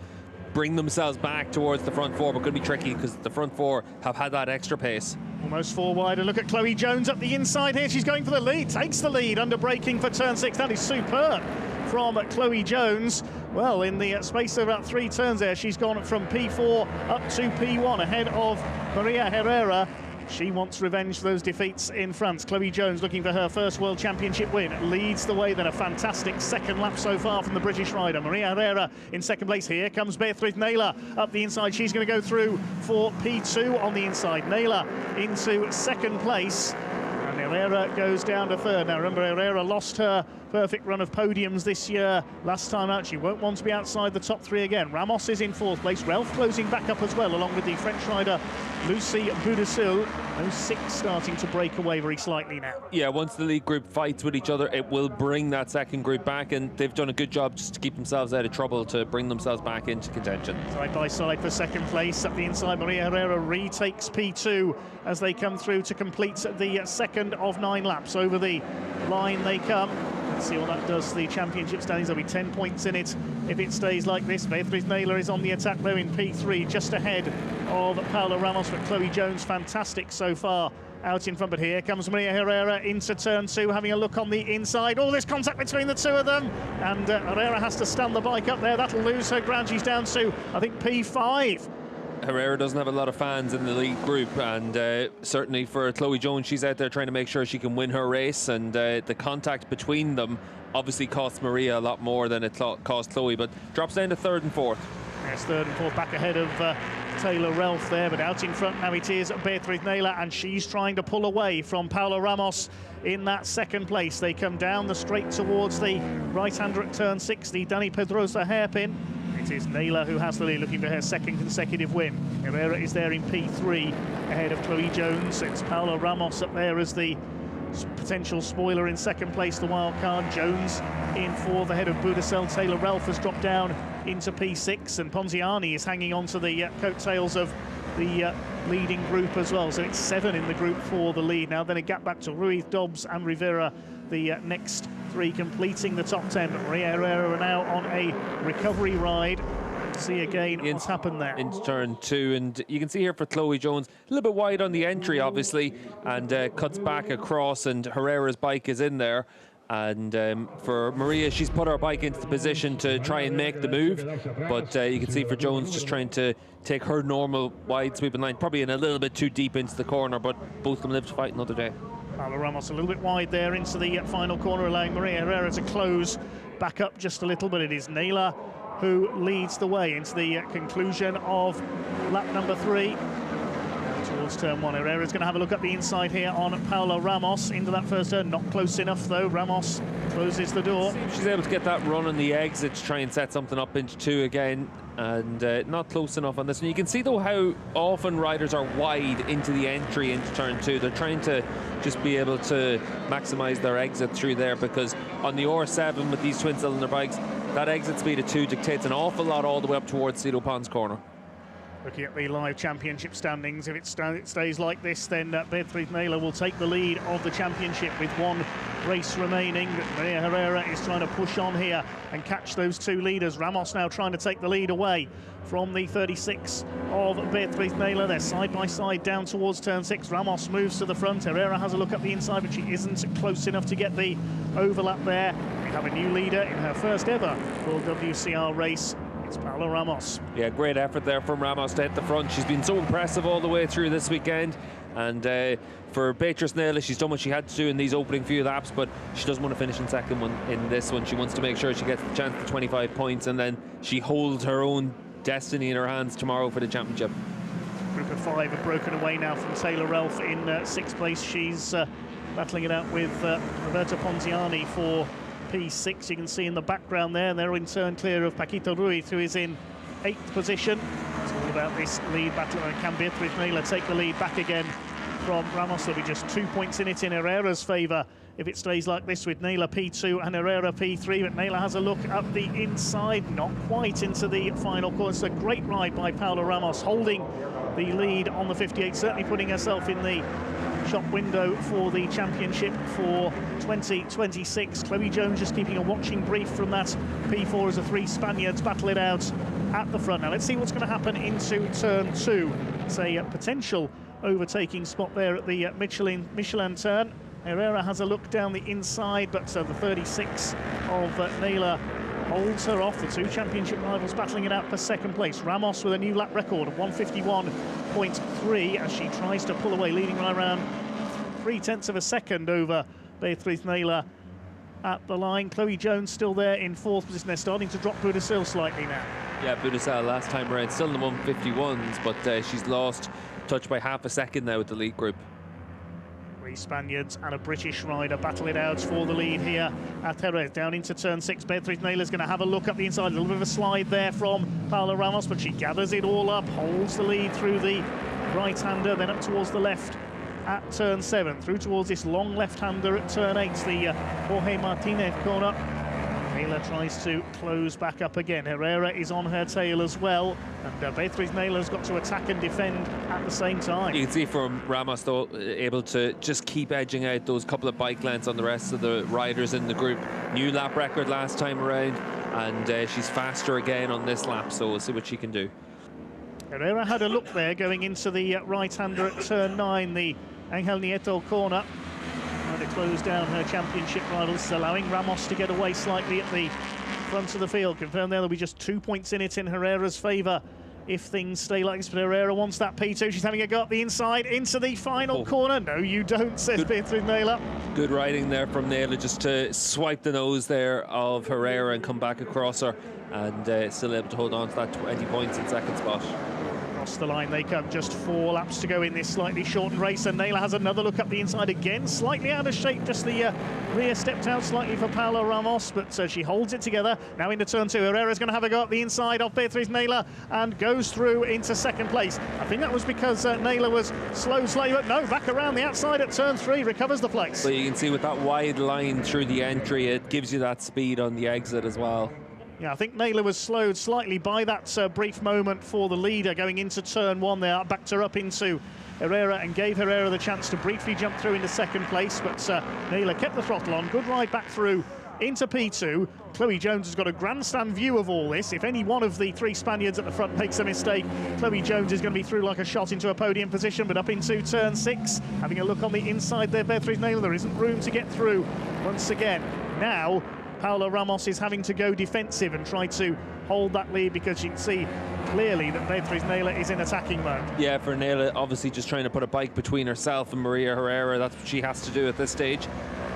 bring themselves back towards the front four, but going to be tricky because the front four have had that extra pace.
Almost four wide. A look at Chloe Jones up the inside here. She's going for the lead, takes the lead under braking for turn 6. That is superb from Chloe Jones. Well, in the space of about 3 turns there, she's gone from P4 up to P1 ahead of Maria Herrera. She wants revenge for those defeats in France. Chloe Jones looking for her first World Championship win. Leads the way then. A fantastic second lap so far from the British rider. Maria Herrera in second place. Here comes Beatriz Naylor up the inside. She's going to go through for P2 on the inside. Naylor into second place. And Herrera goes down to third. Now remember, Herrera lost her perfect run of podiums this year. Last time out, she won't want to be outside the top 3 again. Ramos is in 4th place. Ralph closing back up as well, along with the French rider Lucy Boudicil. Those 6 starting to break away very slightly now.
Yeah, once the lead group fights with each other, it will bring that second group back, and they've done a good job just to keep themselves out of trouble, to bring themselves back into contention.
Side by side for second place. Up the inside, Maria Herrera retakes P2 as they come through to complete the second of 9 laps. Over the line they come. Let's see what that does to the championship standings. There'll be 10 points in it if it stays like this. Beatriz Naylor is on the attack though in P3, just ahead of Paula Ramos, but Chloe Jones fantastic so far out in front. But here comes Maria Herrera into turn 2, having a look on the inside. All this contact between the two of them, and Herrera has to stand the bike up there. That'll lose her ground. She's down to, I think, P5.
Herrera doesn't have a lot of fans in the lead group, and certainly for Chloe Jones, she's out there trying to make sure she can win her race, and the contact between them obviously costs Maria a lot more than it cost Chloe, but drops down to 3rd and 4th.
Yes, 3rd and 4th, back ahead of Taylor Ralph there, but out in front now it is Beatriz Naylor, and she's trying to pull away from Paula Ramos in that 2nd place. They come down the straight towards the right-hander at turn 60. Dani Pedrosa hairpin. It is Naylor who has the lead, looking for her 2nd consecutive win. Herrera is there in P3 ahead of Chloe Jones. It's Paula Ramos up there as the potential spoiler in 2nd place, the wild card. Jones in 4th ahead of Boudicil. Taylor Ralph has dropped down into P6, and Ponziani is hanging on to the coattails of the leading group as well. So it's 7 in the group for the lead now. Then a gap back to Ruiz, Dobbs and Rivera, the next 3 completing the top 10. But Maria Herrera are now on a recovery ride. See again what's happened there.
Into turn 2, and you can see here for Chloe Jones, a little bit wide on the entry obviously, and cuts back across, and Herrera's bike is in there. And for Maria, she's put her bike into the position to try and make the move, but you can see for Jones just trying to take her normal wide sweeping line, probably in a little bit too deep into the corner, but both of them live to fight another day.
Paula Ramos a little bit wide there into the final corner, allowing Maria Herrera to close back up just a little, but it is Naylor who leads the way into the conclusion of lap number 3. Towards turn 1, Herrera's going to have a look at the inside here on Paula Ramos into that first turn. Not close enough though. Ramos closes the door.
She's able to get that run on the exit to try and set something up into 2 again, and not close enough on this one. You can see though how often riders are wide into the entry into turn 2. They're trying to just be able to maximize their exit through there, because on the R7 with these twin cylinder bikes, that exit speed of 2 dictates an awful lot all the way up towards Cedar Ponds corner.
Looking at the live championship standings, if it stays like this, then Beatriz Naylor will take the lead of the championship with 1 race remaining. But Maria Herrera is trying to push on here and catch those 2 leaders. Ramos now trying to take the lead away from the 36 of Beatriz Naylor. They're side by side down towards turn 6. Ramos moves to the front. Herrera has a look up the inside, but she isn't close enough to get the overlap there. We have a new leader in her first ever WorldWCR race. It's Paula Ramos.
Yeah, great effort there from Ramos to hit the front. She's been so impressive all the way through this weekend. And for Beatriz Naylor, she's done what she had to do in these opening few laps, but she doesn't want to finish in second in this one. She wants to make sure she gets the chance to 25 points, and then she holds her own destiny in her hands tomorrow for the championship.
Group of 5 have broken away now from Taylor Ralph in 6th place. She's battling it out with Roberta Ponziani for P6. You can see in the background there, they're in turn clear of Paquito Ruiz, who is in 8th position. It's all about this lead battle, and can Beatriz Naylor take the lead back again from Ramos? There'll be just 2 points in it in Herrera's favour if it stays like this, with Naylor P2 and Herrera P3. But Naylor has a look up the inside, not quite into the final corner. It's a great ride by Paula Ramos, holding the lead on the 58, certainly putting herself in the shop window for the championship for 2026. Chloe Jones just keeping a watching brief from that P4 as the three Spaniards battle it out at the front. Now let's see what's going to happen into turn 2. It's a potential overtaking spot there at the Michelin turn. Herrera has a look down the inside, but the 36 of Naylor holds her off. The two championship rivals battling it out for second place. Ramos with a new lap record of 151.3 as she tries to pull away, leading right around 0.3 of a second over Beatriz Naylor at the line. Chloe Jones still there in fourth position. They're starting to drop Budassil slightly now.
Yeah, Budassil last time around still in the 151s, but she's lost touch by half a second now with the lead group.
Three Spaniards and a British rider battle it out for the lead here at Jerez. Down into turn 6, Beatriz Naylor's going to have a look up the inside. A little bit of a slide there from Paula Ramos, but she gathers it all up, holds the lead through the right-hander, then up towards the left at turn 7, through towards this long left-hander at turn 8, the Jorge Martinez corner. Naylor tries to close back up again. Herrera is on her tail as well, and Beatriz Naylor's got to attack and defend at the same time. You
can see from Ramos, though, able to just keep edging out those couple of bike lengths on the rest of the riders in the group. New lap record last time around, and she's faster again on this lap, so we'll see what she can do.
Herrera had a look there going into the right-hander at turn 9, the Angel Nieto corner. To close down her championship rivals, allowing Ramos to get away slightly at the front of the field. Confirmed there'll be just 2 points in it in Herrera's favour if things stay like this, but Herrera wants that P2. She's having a go up the inside into the final corner. No, you don't, says Beatriz Naylor.
Good riding there from Naylor, just to swipe the nose there of Herrera and come back across her, and still able to hold on to that 20 points in second spot.
Across the line they come, just 4 laps to go in this slightly shortened race, and Naylor has another look up the inside again, slightly out of shape, just the rear stepped out slightly for Paula Ramos, but she holds it together. Now into turn 2, Herrera's going to have a go up the inside of Beatriz Naylor and goes through into second place. I think that was because Naylor was slow, but no, back around the outside at turn 3, recovers the place.
So you can see with that wide line through the entry, it gives you that speed on the exit as well.
Yeah, I think Naylor was slowed slightly by that brief moment for the leader going into turn 1 there. Backed her up into Herrera and gave Herrera the chance to briefly jump through into second place, but Naylor kept the throttle on. Good ride back through into P2. Chloe Jones has got a grandstand view of all this. If any one of the 3 Spaniards at the front makes a mistake, Chloe Jones is going to be through like a shot into a podium position, but up into turn 6, having a look on the inside there, Beatriz Naylor, there isn't room to get through once again. Now Paula Ramos is having to go defensive and try to hold that lead, because you can see clearly that Beatriz Naylor is in attacking mode.
Yeah, for Naylor, obviously just trying to put a bike between herself and Maria Herrera. That's what she has to do at this stage.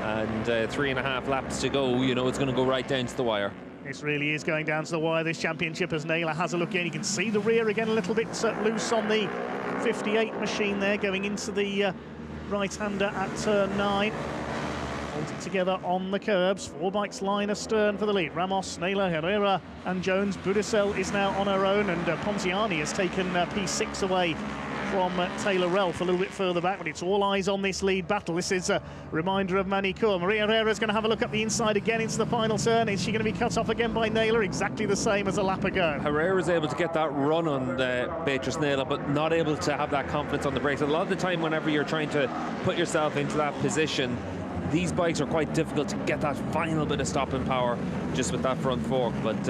And 3.5 laps to go, you know it's going to go right down to the wire.
This really is going down to the wire, this championship, as Naylor has a look in. You can see the rear again a little bit loose on the 58 machine there, going into the right-hander at turn 9. Holds it together on the curbs. 4 bikes line astern for the lead. Ramos, Naylor, Herrera and Jones. Budassil is now on her own, and Pontiani has taken P6 away from Taylor Relf a little bit further back, but it's all eyes on this lead battle. This is a reminder of Manicourt. Maria Herrera is going to have a look up the inside again into the final turn. Is she going to be cut off again by Naylor? Exactly the same as a lap ago.
Herrera is able to get that run on Beatriz Naylor, but not able to have that confidence on the brakes. A lot of the time, whenever you're trying to put yourself into that position, these bikes are quite difficult to get that final bit of stopping power just with that front fork. But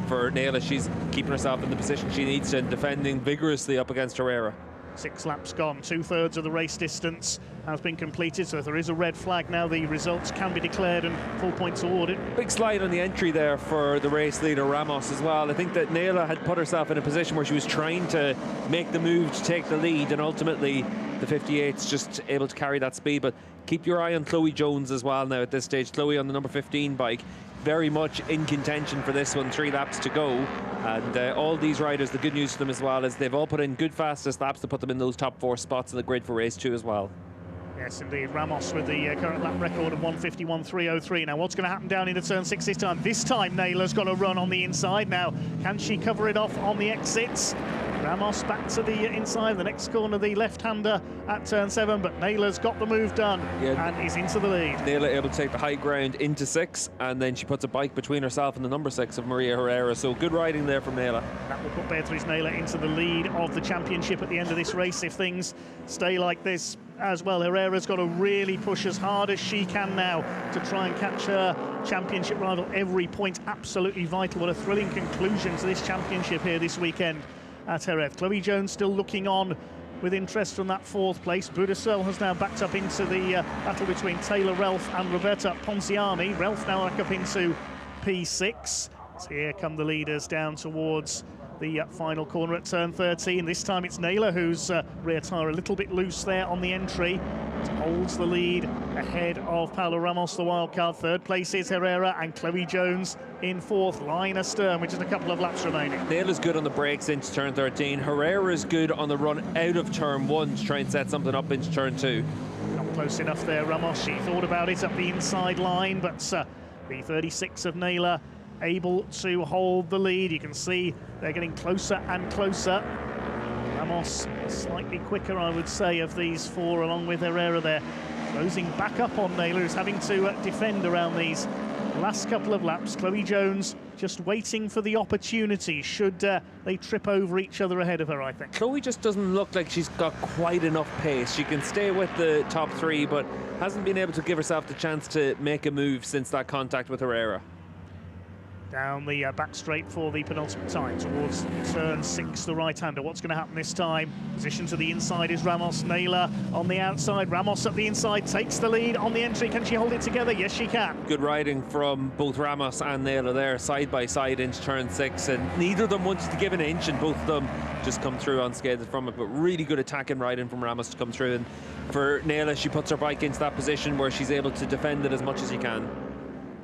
for Naylor, she's keeping herself in the position she needs to and defending vigorously up against Herrera.
6 laps gone, 2/3 of the race distance has been completed, so if there is a red flag now, the results can be declared and full points awarded.
Big slide on the entry there for the race leader Ramos as well. I think that Naylor had put herself in a position where she was trying to make the move to take the lead, and ultimately the 58's just able to carry that speed. But keep your eye on Chloe Jones as well now at this stage. Chloe on the number 15 bike, very much in contention for this one, 3 laps to go. And all these riders, the good news for them as well is they've all put in good fastest laps to put them in those top 4 spots in the grid for race 2 as well.
Yes, indeed. Ramos with the current lap record of 151.303. Now, what's going to happen down into turn 6 this time? This time, Naylor's got a run on the inside. Now, can she cover it off on the exits? Ramos back to the inside, the next corner, the left-hander at turn 7, but Naylor's got the move done and is into the lead.
Naylor able to take the high ground into 6, and then she puts a bike between herself and the number 6 of Maria Herrera, so good riding there from Naylor.
That will put Beatriz Naylor into the lead of the championship at the end of this race if things stay like this as well. Herrera's got to really push as hard as she can now to try and catch her championship rival. Every point absolutely vital. What a thrilling conclusion to this championship here this weekend at Jerez. Chloe Jones still looking on with interest from that 4th place. Budasel has now backed up into the battle between Taylor Relf and Roberta Ponziani. Relf now back up into P6. So here come the leaders down towards the final corner at turn 13. This time it's Naylor whose rear tyre a little bit loose there on the entry. Holds the lead ahead of Paula Ramos, the wildcard. 3rd place is Herrera, and Chloe Jones in 4th, line astern, with just a couple of laps remaining.
Naylor's good on the brakes into turn 13. Herrera's good on the run out of turn 1 to try and set something up into turn 2.
Not close enough there, Ramos. She thought about it up the inside line, but the 36 of Naylor able to hold the lead. You can see they're getting closer and closer. Ramos slightly quicker, I would say, of these 4, along with Herrera there. Closing back up on Naylor, who's having to defend around these last couple of laps. Chloe Jones just waiting for the opportunity should they trip over each other ahead of her, I think.
Chloe just doesn't look like she's got quite enough pace. She can stay with the top 3, but hasn't been able to give herself the chance to make a move since that contact with Herrera.
Down the back straight for the penultimate time towards turn 6, the right-hander. What's going to happen this time? Position to the inside is Ramos. Naylor on the outside. Ramos at the inside takes the lead on the entry. Can she hold it together? Yes, she can.
Good riding from both Ramos and Naylor there, side by side into turn 6, and neither of them wanted to give an inch, and both of them just come through unscathed from it. But really good attacking riding from Ramos to come through. And for Naylor, she puts her bike into that position where she's able to defend it as much as she can.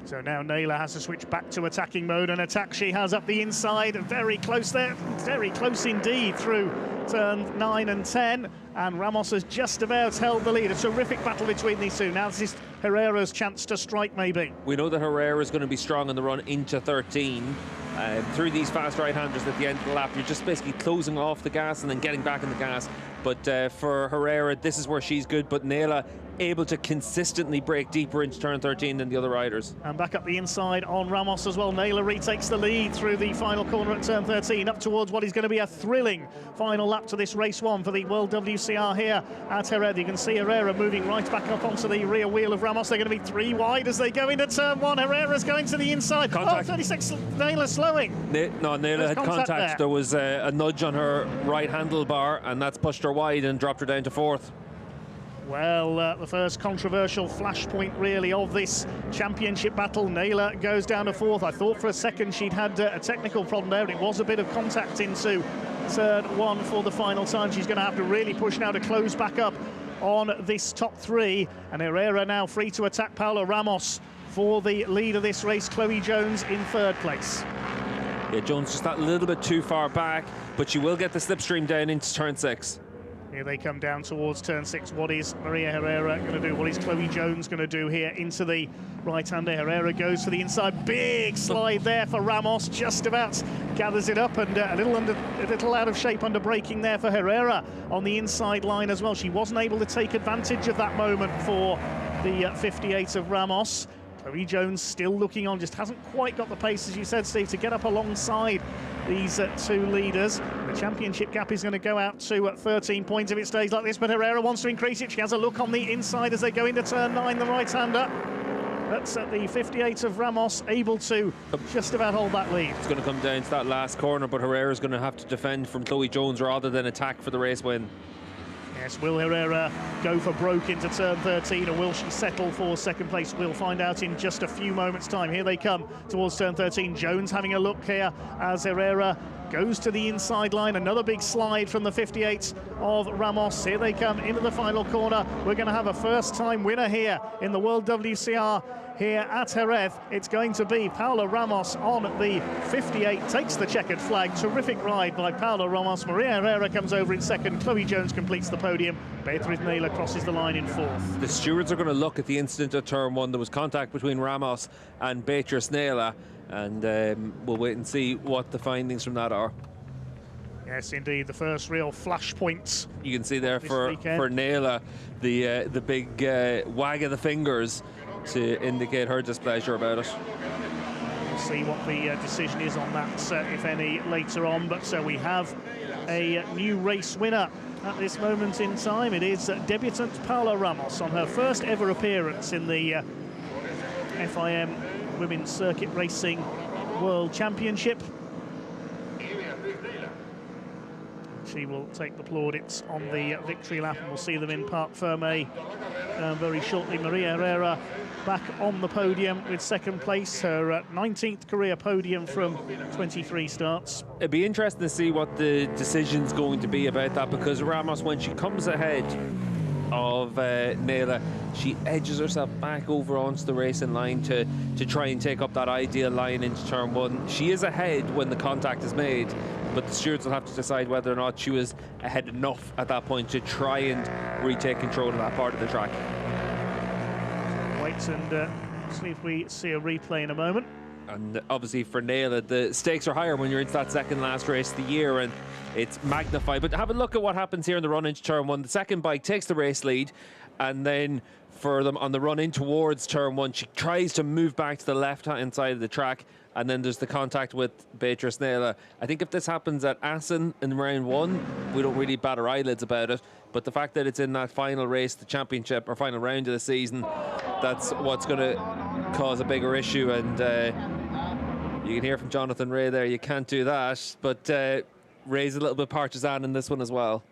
So now Naylor has to switch back to attacking mode, and attack she has up the inside. Very close there, very close indeed through turn 9 and 10. And Ramos has just about held the lead. A terrific battle between these two. Now this is Herrera's chance to strike, maybe.
We know that Herrera is going to be strong on the run into 13. Through these fast right-handers at the end of the lap, you're just basically closing off the gas and then getting back in the gas. But for Herrera, this is where she's good. But Naylor able to consistently break deeper into turn 13 than the other riders.
And back up the inside on Ramos as well. Naylor retakes the lead through the final corner at turn 13, up towards what is going to be a thrilling final lap to this race 1 for the World WCR here at Jerez. You can see Herrera moving right back up onto the rear wheel of Ramos. They're going to be 3 wide as they go into turn 1. Herrera's going to the inside.
Contact.
Oh, 36, Naylor slowing.
No, Naylor had contact. There was a nudge on her right handlebar, and that's pushed her wide and dropped her down to 4th.
Well, the first controversial flashpoint, really, of this championship battle. Naylor goes down to 4th. I thought for a second she'd had a technical problem there, and it was a bit of contact into turn 1 for the final time. She's going to have to really push now to close back up on this top 3. And Herrera now free to attack Paula Ramos for the lead of this race. Chloe Jones in 3rd place.
Yeah, Jones just that little bit too far back, but she will get the slipstream down into turn 6.
Here they come down towards turn 6. What is Maria Herrera going to do? What is Chloe Jones going to do here into the right-hander? Herrera goes to the inside. Big slide there for Ramos. Just about gathers it up, and a little out of shape under braking there for Herrera on the inside line as well. She wasn't able to take advantage of that moment for the 58 of Ramos. Chloe Jones still looking on, just hasn't quite got the pace, as you said, Steve, to get up alongside these 2 leaders. The championship gap is going to go out to 13 points if it stays like this, but Herrera wants to increase it. She has a look on the inside as they go into turn 9, the right-hander. That's the 58 of Ramos, able to just about hold that lead.
It's going to come down to that last corner, but Herrera's going to have to defend from Chloe Jones rather than attack for the race win.
Yes, will Herrera go for broke into turn 13, or will she settle for 2nd place? We'll find out in just a few moments' time. Here they come towards turn 13. Jones having a look here as Herrera goes to the inside line. Another big slide from the 58 of Ramos. Here they come into the final corner. We're going to have a first-time winner here in the World WCR here at Jerez. It's going to be Paula Ramos on the 58, takes the checkered flag. Terrific ride by Paula Ramos. Maria Herrera comes over in 2nd. Chloe Jones completes the podium. Beatriz Naylor crosses the line in 4th.
The stewards are going to look at the incident at turn 1. There was contact between Ramos and Beatriz Naylor, and we'll wait and see what the findings from that are.
Yes, indeed, the first real flashpoint.
You can see there for Naila, the big wag of the fingers to indicate her displeasure about it.
We'll see what the decision is on that, if any, later on. But so we have a new race winner at this moment in time. It is debutant Paula Ramos on her first ever appearance in the FIM Women's Circuit Racing World Championship. She will take the plaudits on the victory lap, and we'll see them in Parc Fermé very shortly. Maria Herrera back on the podium with second place, her 19th career podium from 23 starts.
It'd be interesting to see what the decision's going to be about that, because Ramos, when she comes ahead of Naila, she edges herself back over onto the racing line to try and take up that ideal line into turn one. She is ahead when the contact is made, but the stewards will have to decide whether or not she was ahead enough at that point to try and retake control of that part of the track.
Wait and see if we see a replay in a moment.
And obviously for Naila, the stakes are higher when you're into that second last race of the year, and it's magnified. But have a look at what happens here in the run into turn one. The second bike takes the race lead, and then for them on the run in towards turn one, she tries to move back to the left-hand side of the track, and then there's the contact with Beatrice Naila. I think if this happens at Assen in round one, we don't really bat our eyelids about it. But the fact that it's in that final race, the championship, or final round of the season, that's what's going to cause a bigger issue. And you can hear from Jonathan Ray there, you can't do that. But Ray's a little bit partisan in this one as well.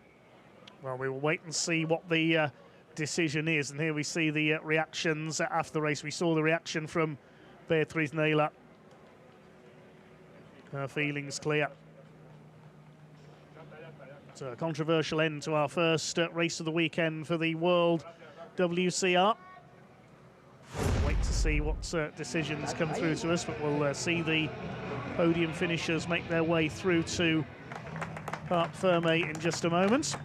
Well, we will wait and see what the decision is. And here we see the reactions after the race. We saw the reaction from Beatrice Naila. Her feelings clear. It's a controversial end to our first race of the weekend for the World WCR. We'll wait to see what decisions come through to us, but we'll see the podium finishers make their way through to Parc Fermé in just a moment.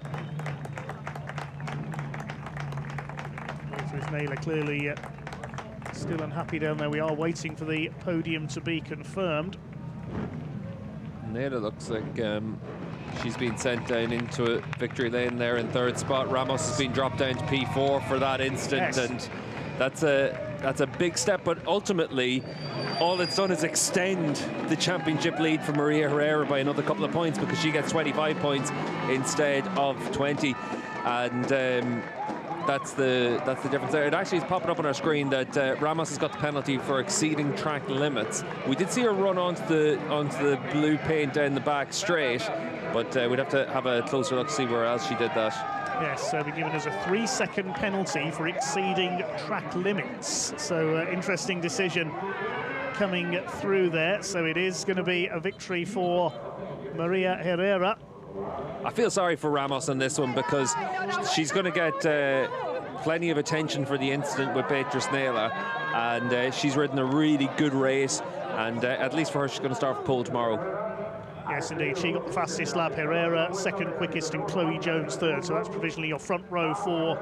Beatrice Naila clearly still unhappy down there. We are waiting for the podium to be confirmed.
Naila looks like she's been sent down into a victory lane there in third spot. Ramos has been dropped down to P4 for that instant, and that's a big step. But ultimately, all it's done is extend the championship lead for Maria Herrera by another couple of points, because she gets 25 points instead of 20, and that's the difference there. It actually is popping up on our screen that Ramos has got the penalty for exceeding track limits. We did see her run onto the blue paint down the back straight, but we'd have to have a closer look to see where else she did that.
Yes, so we're given us a 3-second penalty for exceeding track limits. So interesting decision coming through there. So it is going to be a victory for Maria Herrera.
I feel sorry for Ramos on this one, because she's going to get plenty of attention for the incident with Beatrice Naila, and she's ridden a really good race, and at least for her, she's going to start for pole tomorrow.
Yes, indeed. She got the fastest lap. Herrera second quickest, and Chloe Jones third. So that's provisionally your front row for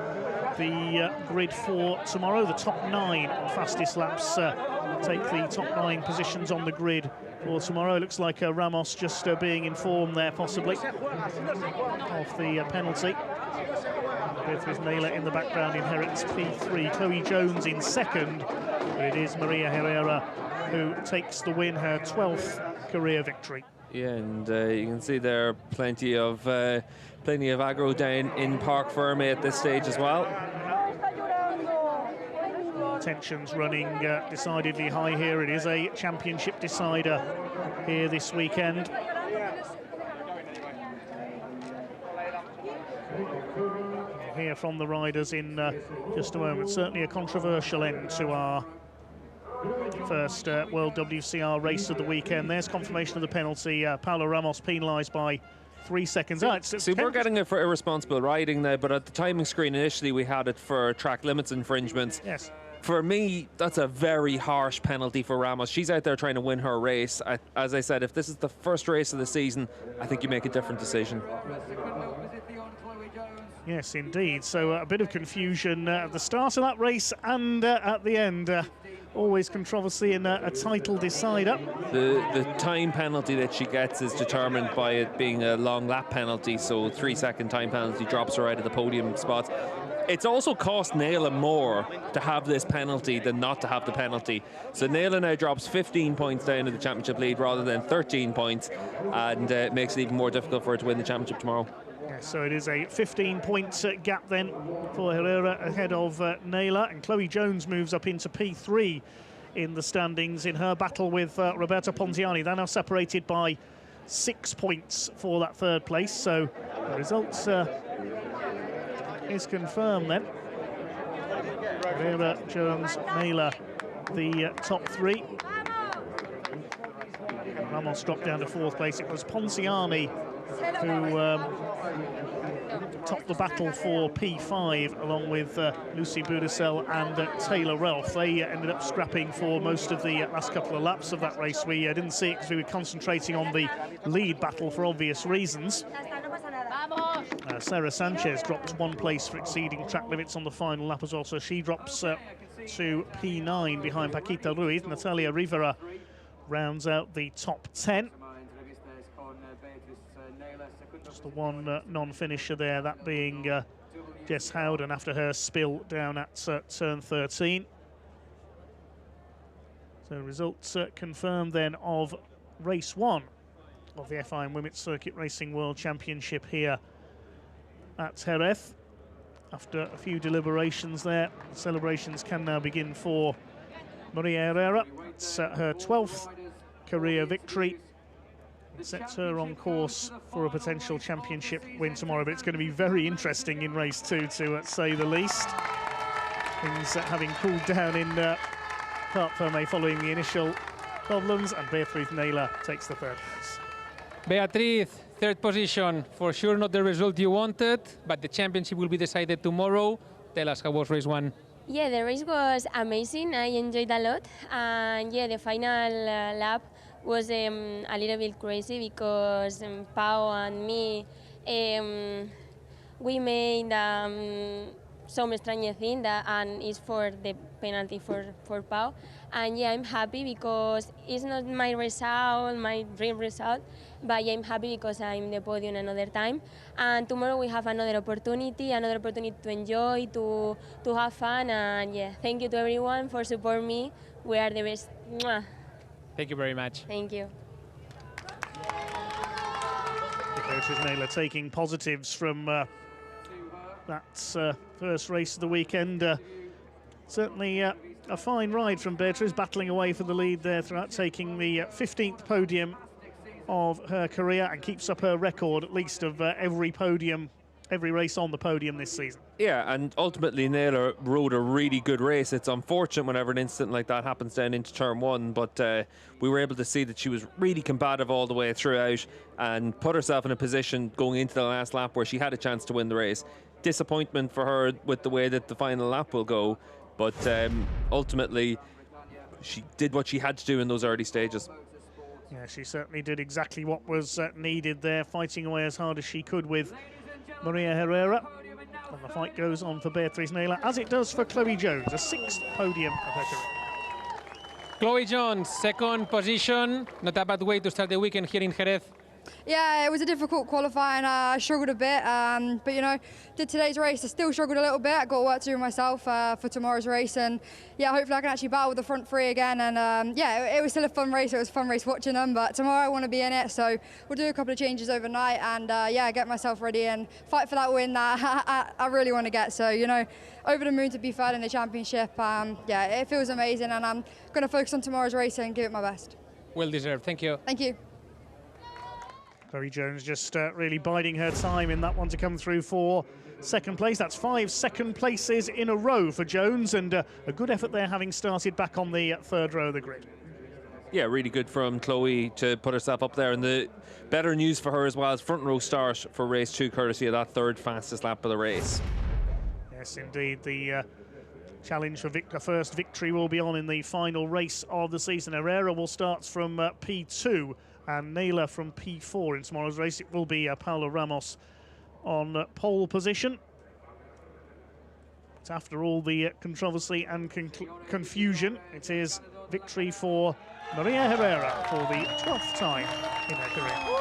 the grid for tomorrow. The top 9 on fastest laps take the top 9 positions on the grid for tomorrow. Looks like Ramos just being informed there, possibly, of the penalty. Beatrice Naila in the background inherits P3. Chloe Jones in second, but it is Maria Herrera who takes the win, her 12th career victory.
Yeah, and you can see there are plenty of aggro down in Parc Fermé at this stage as well.
Tensions running decidedly high here. It is a championship decider here this weekend. We'll hear from the riders in just a moment. Certainly a controversial end to our first World WCR race of the weekend. There's confirmation of the penalty. Paula Ramos penalised by 3 seconds.
See, we're getting it for irresponsible riding now, but at the timing screen initially we had it for track limits infringements.
Yes.
For me, that's a very harsh penalty for Ramos. She's out there trying to win her race. As I said, if this is the first race of the season, I think you make a different decision.
Yes, indeed. So a bit of confusion at the start of that race and at the end. always controversy in a title decider.
The time penalty that she gets is determined by it being a long lap penalty, so 3-second time penalty drops her out of the podium spots. It's also cost Naila more to have this penalty than not to have the penalty. So Naila now drops 15 points down to the championship lead rather than 13 points, and it makes it even more difficult for her to win the championship tomorrow.
Yeah, so it is a 15-point gap then for Herrera ahead of Naila, and Chloe Jones moves up into P3 in the standings in her battle with Roberta Ponziani. They're now separated by 6 points for that third place, so the results is confirmed then. Herrera, Jones, Naila, the top three. Ramos dropped down to fourth place. It was Ponziani who topped the battle for P5 along with Lucy Budicel and Taylor Ralph. They ended up scrapping for most of the last couple of laps of that race. We didn't see it because we were concentrating on the lead battle for obvious reasons. Sarah Sanchez dropped 1 place for exceeding track limits on the final lap as well, so she drops to P9 behind Paquita Ruiz. Natalia Rivera rounds out the top 10. Just the one non-finisher there, that being Jess Howden after her spill down at turn 13. So results confirmed then of race 1 of the FIM Women's Circuit Racing World Championship here at Jerez. After a few deliberations there, the celebrations can now begin for Maria Herrera. It's her 12th career victory. It sets her on course for a potential championship win tomorrow, but it's going to be very interesting in race 2 to say the least. Things having cooled down in Parc Fermé following the initial problems, and Beatriz Naila takes the third place.
Beatriz, third position, for sure not the result you wanted, but the championship will be decided tomorrow. Tell us, how was race 1?
Yeah, the race was amazing. I enjoyed a lot. And yeah, the final lap was a little bit crazy because Pau and me, we made some strange thing and it's for the penalty for Pau. And yeah, I'm happy because it's not my result, my dream result, but yeah, I'm happy because I'm in the podium another time. And tomorrow we have another opportunity to enjoy, to have fun, and yeah, thank you to everyone for supporting me. We are the best. Mwah.
Thank you very much.
Thank you.
Beatriz Naila taking positives from that first race of the weekend. Certainly a fine ride from Beatriz, battling away for the lead there throughout, taking the 15th podium of her career, and keeps up her record at least of every race on the podium this season.
Yeah, and ultimately Naila rode a really good race. It's unfortunate whenever an incident like that happens down into turn 1, but we were able to see that she was really combative all the way throughout and put herself in a position going into the last lap where she had a chance to win the race. Disappointment for her with the way that the final lap will go, but ultimately she did what she had to do in those early stages.
Yeah, she certainly did exactly what was needed there, fighting away as hard as she could with Maria Herrera. And the fight goes on for Beatriz Naila, as it does for Chloe Jones, a 6th podium of her career.
Chloe Jones, second position. Not a bad way to start the weekend here in Jerez.
Yeah, it was a difficult qualifying. I struggled a bit, but you know, did today's race. I still struggled a little bit. I got work to do myself for tomorrow's race, and yeah, hopefully I can actually battle with the front three again. And yeah, it was still a fun race. It was a fun race watching them, but tomorrow I want to be in it, so we'll do a couple of changes overnight and yeah, get myself ready and fight for that win that I really want to get. So you know, over the moon to be third in the championship. Yeah, it feels amazing, and I'm going to focus on tomorrow's race and give it my best.
Well deserved. Thank you.
Thank you.
Chloe Jones just really biding her time in that one to come through for second place. That's 5 second places in a row for Jones, and a good effort there, having started back on the third row of the grid.
Yeah, really good from Chloe to put herself up there. And the better news for her as well is front row start for race 2, courtesy of that third fastest lap of the race.
Yes, indeed. The challenge for the first victory will be on in the final race of the season. Herrera will start from P2 and Naila from P4 in tomorrow's race. It will be Paula Ramos on pole position. But after all the controversy and confusion, it is victory for Maria Herrera for the 12th time in her career.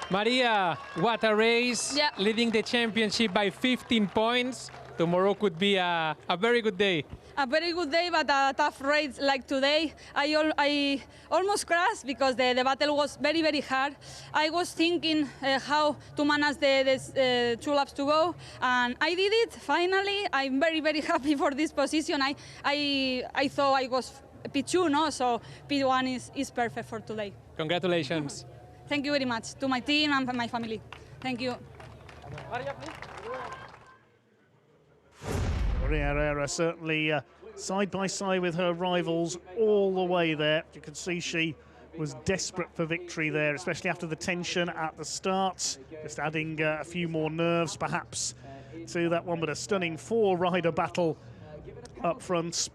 Maria, what a race,
Yeah.
leading the championship by 15 points. Tomorrow could be a very good day.
A very good day, but a tough race like today. I almost crashed because the battle was very, very hard. I was thinking how to manage the 2 laps to go, and I did it finally. I'm very, very happy for this position. I thought I was P2, no? So P1 is perfect for today.
Congratulations.
Thank you very much to my team and my family. Thank you.
Maria Herrera certainly side by side with her rivals all the way there. You can see she was desperate for victory there, especially after the tension at the start. Just adding a few more nerves perhaps to that one, but a stunning 4-rider battle up front.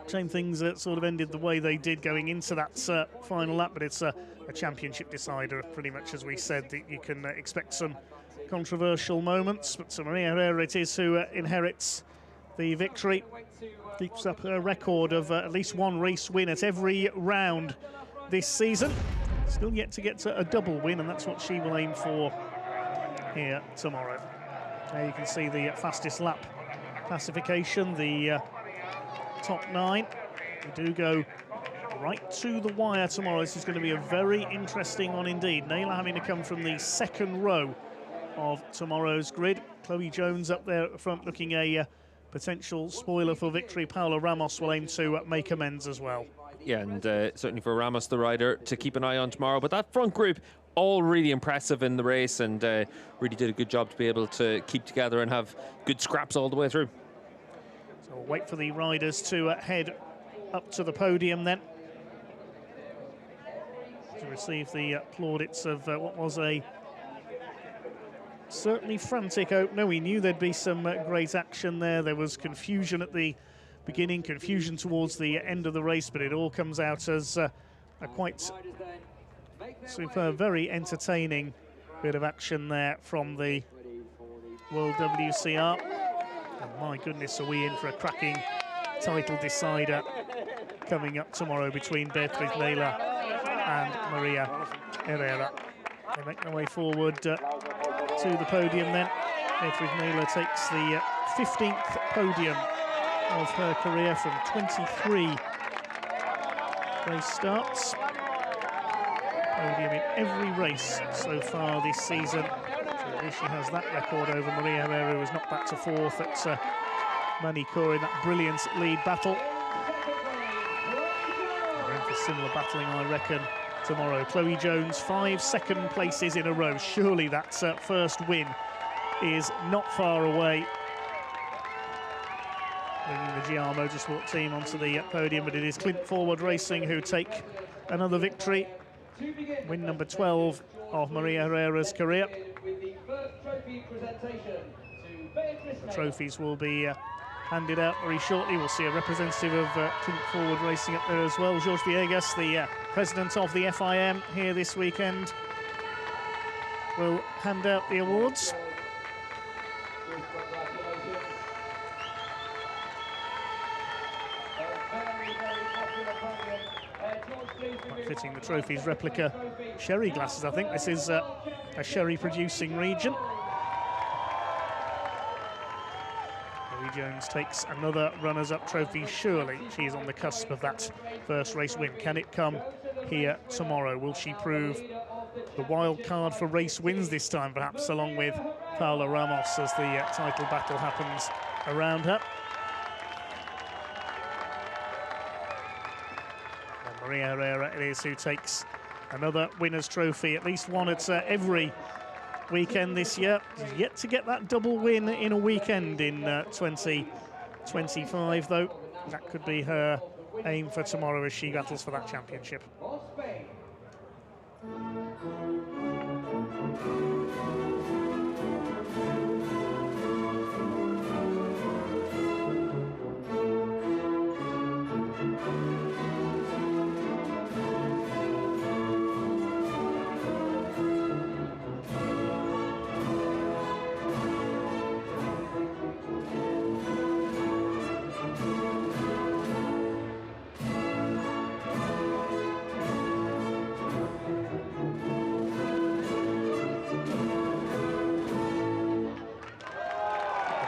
Shame things sort of ended the way they did going into that final lap, but it's a championship decider, pretty much as we said, that you can expect some controversial moments. But Maria Herrera it is who inherits the victory, keeps up her record of at least 1 race win at every round this season. Still yet to get to a double win, and that's what she will aim for here tomorrow. There you can see the fastest lap classification, the top 9. We do go right to the wire tomorrow. This is going to be a very interesting one indeed. Naylor having to come from the 2nd row of tomorrow's grid. Chloe Jones up there at the front looking a potential spoiler for victory. Paula Ramos will aim to make amends as well.
Yeah, and certainly for Ramos, the rider, to keep an eye on tomorrow. But that front group, all really impressive in the race, and really did a good job to be able to keep together and have good scraps all the way through.
So we'll wait for the riders to head up to the podium then, to receive the plaudits of what was a certainly frantic opener. We knew there'd be some great action there. There was confusion at the beginning, confusion towards the end of the race, but it all comes out as a quite superb, very entertaining bit of action there from the WorldWCR. And my goodness, are we in for a cracking title decider coming up tomorrow between Beatriz Naylor and Maria Herrera. They make their way forward to the podium then. Beatriz Naylor takes the 15th podium of her career from 23 race starts. Podium in every race so far this season. So she has that record over Maria Herrera, who was knocked back to 4th at Manicure in that brilliant lead battle. We're in for similar battling, I reckon, tomorrow. Chloe Jones, 5 second places in a row. Surely that first win is not far away. Bringing the JBMotorsports team onto the podium, but it is Clint Forward Racing who take another victory. Win number 12 of Maria Herrera's career. The trophies will be handed out very shortly. We'll see a representative of Clint Forward Racing up there as well. Jorge Villegas, the president of the FIM here this weekend, will hand out the awards. Fitting the trophy's replica sherry glasses, I think. This is a sherry producing region. Chloe Jones takes another runners-up trophy. Surely she's on the cusp of that first race win. Can it come here tomorrow? Will she prove the wild card for race wins this time, perhaps, along with Paula Ramos as the title battle happens around her? Maria Herrera it is who takes another winner's trophy, at least one at every weekend this year. She's yet to get that double win in a weekend in 2025, though. That could be her aim for tomorrow as she battles for that championship.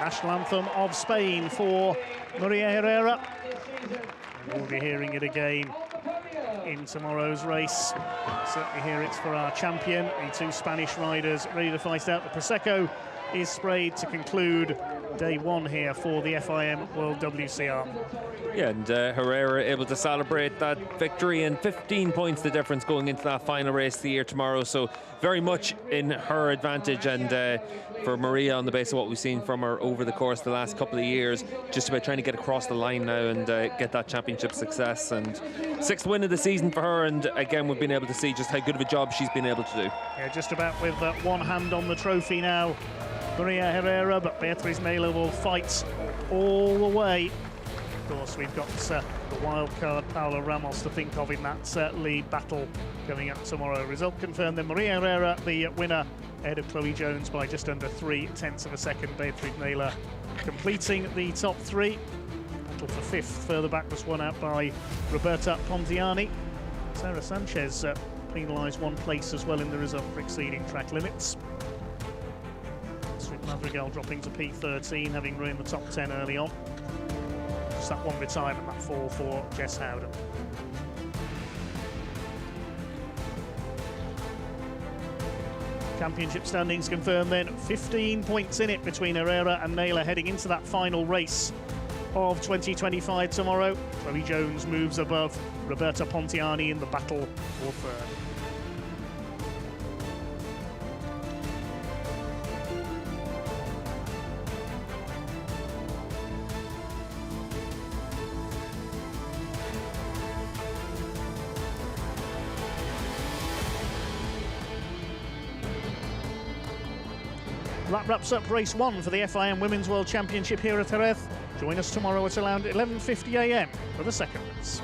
national anthem of Spain for Maria Herrera. We'll be hearing it again in tomorrow's race. Certainly hear it's for our champion. The two Spanish riders ready to fight out. The Prosecco is sprayed to conclude day one here for the FIM World WCR.
Yeah, and Herrera able to celebrate that victory, and 15 points the difference going into that final race of the year tomorrow. So very much in her advantage, and for Maria, on the basis of what we've seen from her over the course of the last couple of years, just about trying to get across the line now and get that championship success. And 6th win of the season for her, and again we've been able to see just how good of a job she's been able to do.
Yeah, just about with one hand on the trophy now, Maria Herrera, but Beatriz Naylor will fight all the way. Of course, we've got the wild card Paula Ramos to think of in that lead battle coming up tomorrow. Result confirmed then: Maria Herrera, the winner, ahead of Chloe Jones by just under 0.3 of a second. Beatriz Naylor completing the top 3. Battle for 5th. Further back was won out by Roberta Pontiani. Sarah Sanchez penalised 1 place as well in the result for exceeding track limits. Madrigal dropping to P13, having ruined the top 10 early on. Just that one retirement, that fall for Jess Howden. Championship standings confirmed then. 15 points in it between Herrera and Naylor heading into that final race of 2025 tomorrow. Chloe Jones moves above Roberta Pontiani in the battle for 3rd. That wraps up race 1 for the FIM Women's World Championship here at Jerez. Join us tomorrow at around 11:50 a.m. for the second race.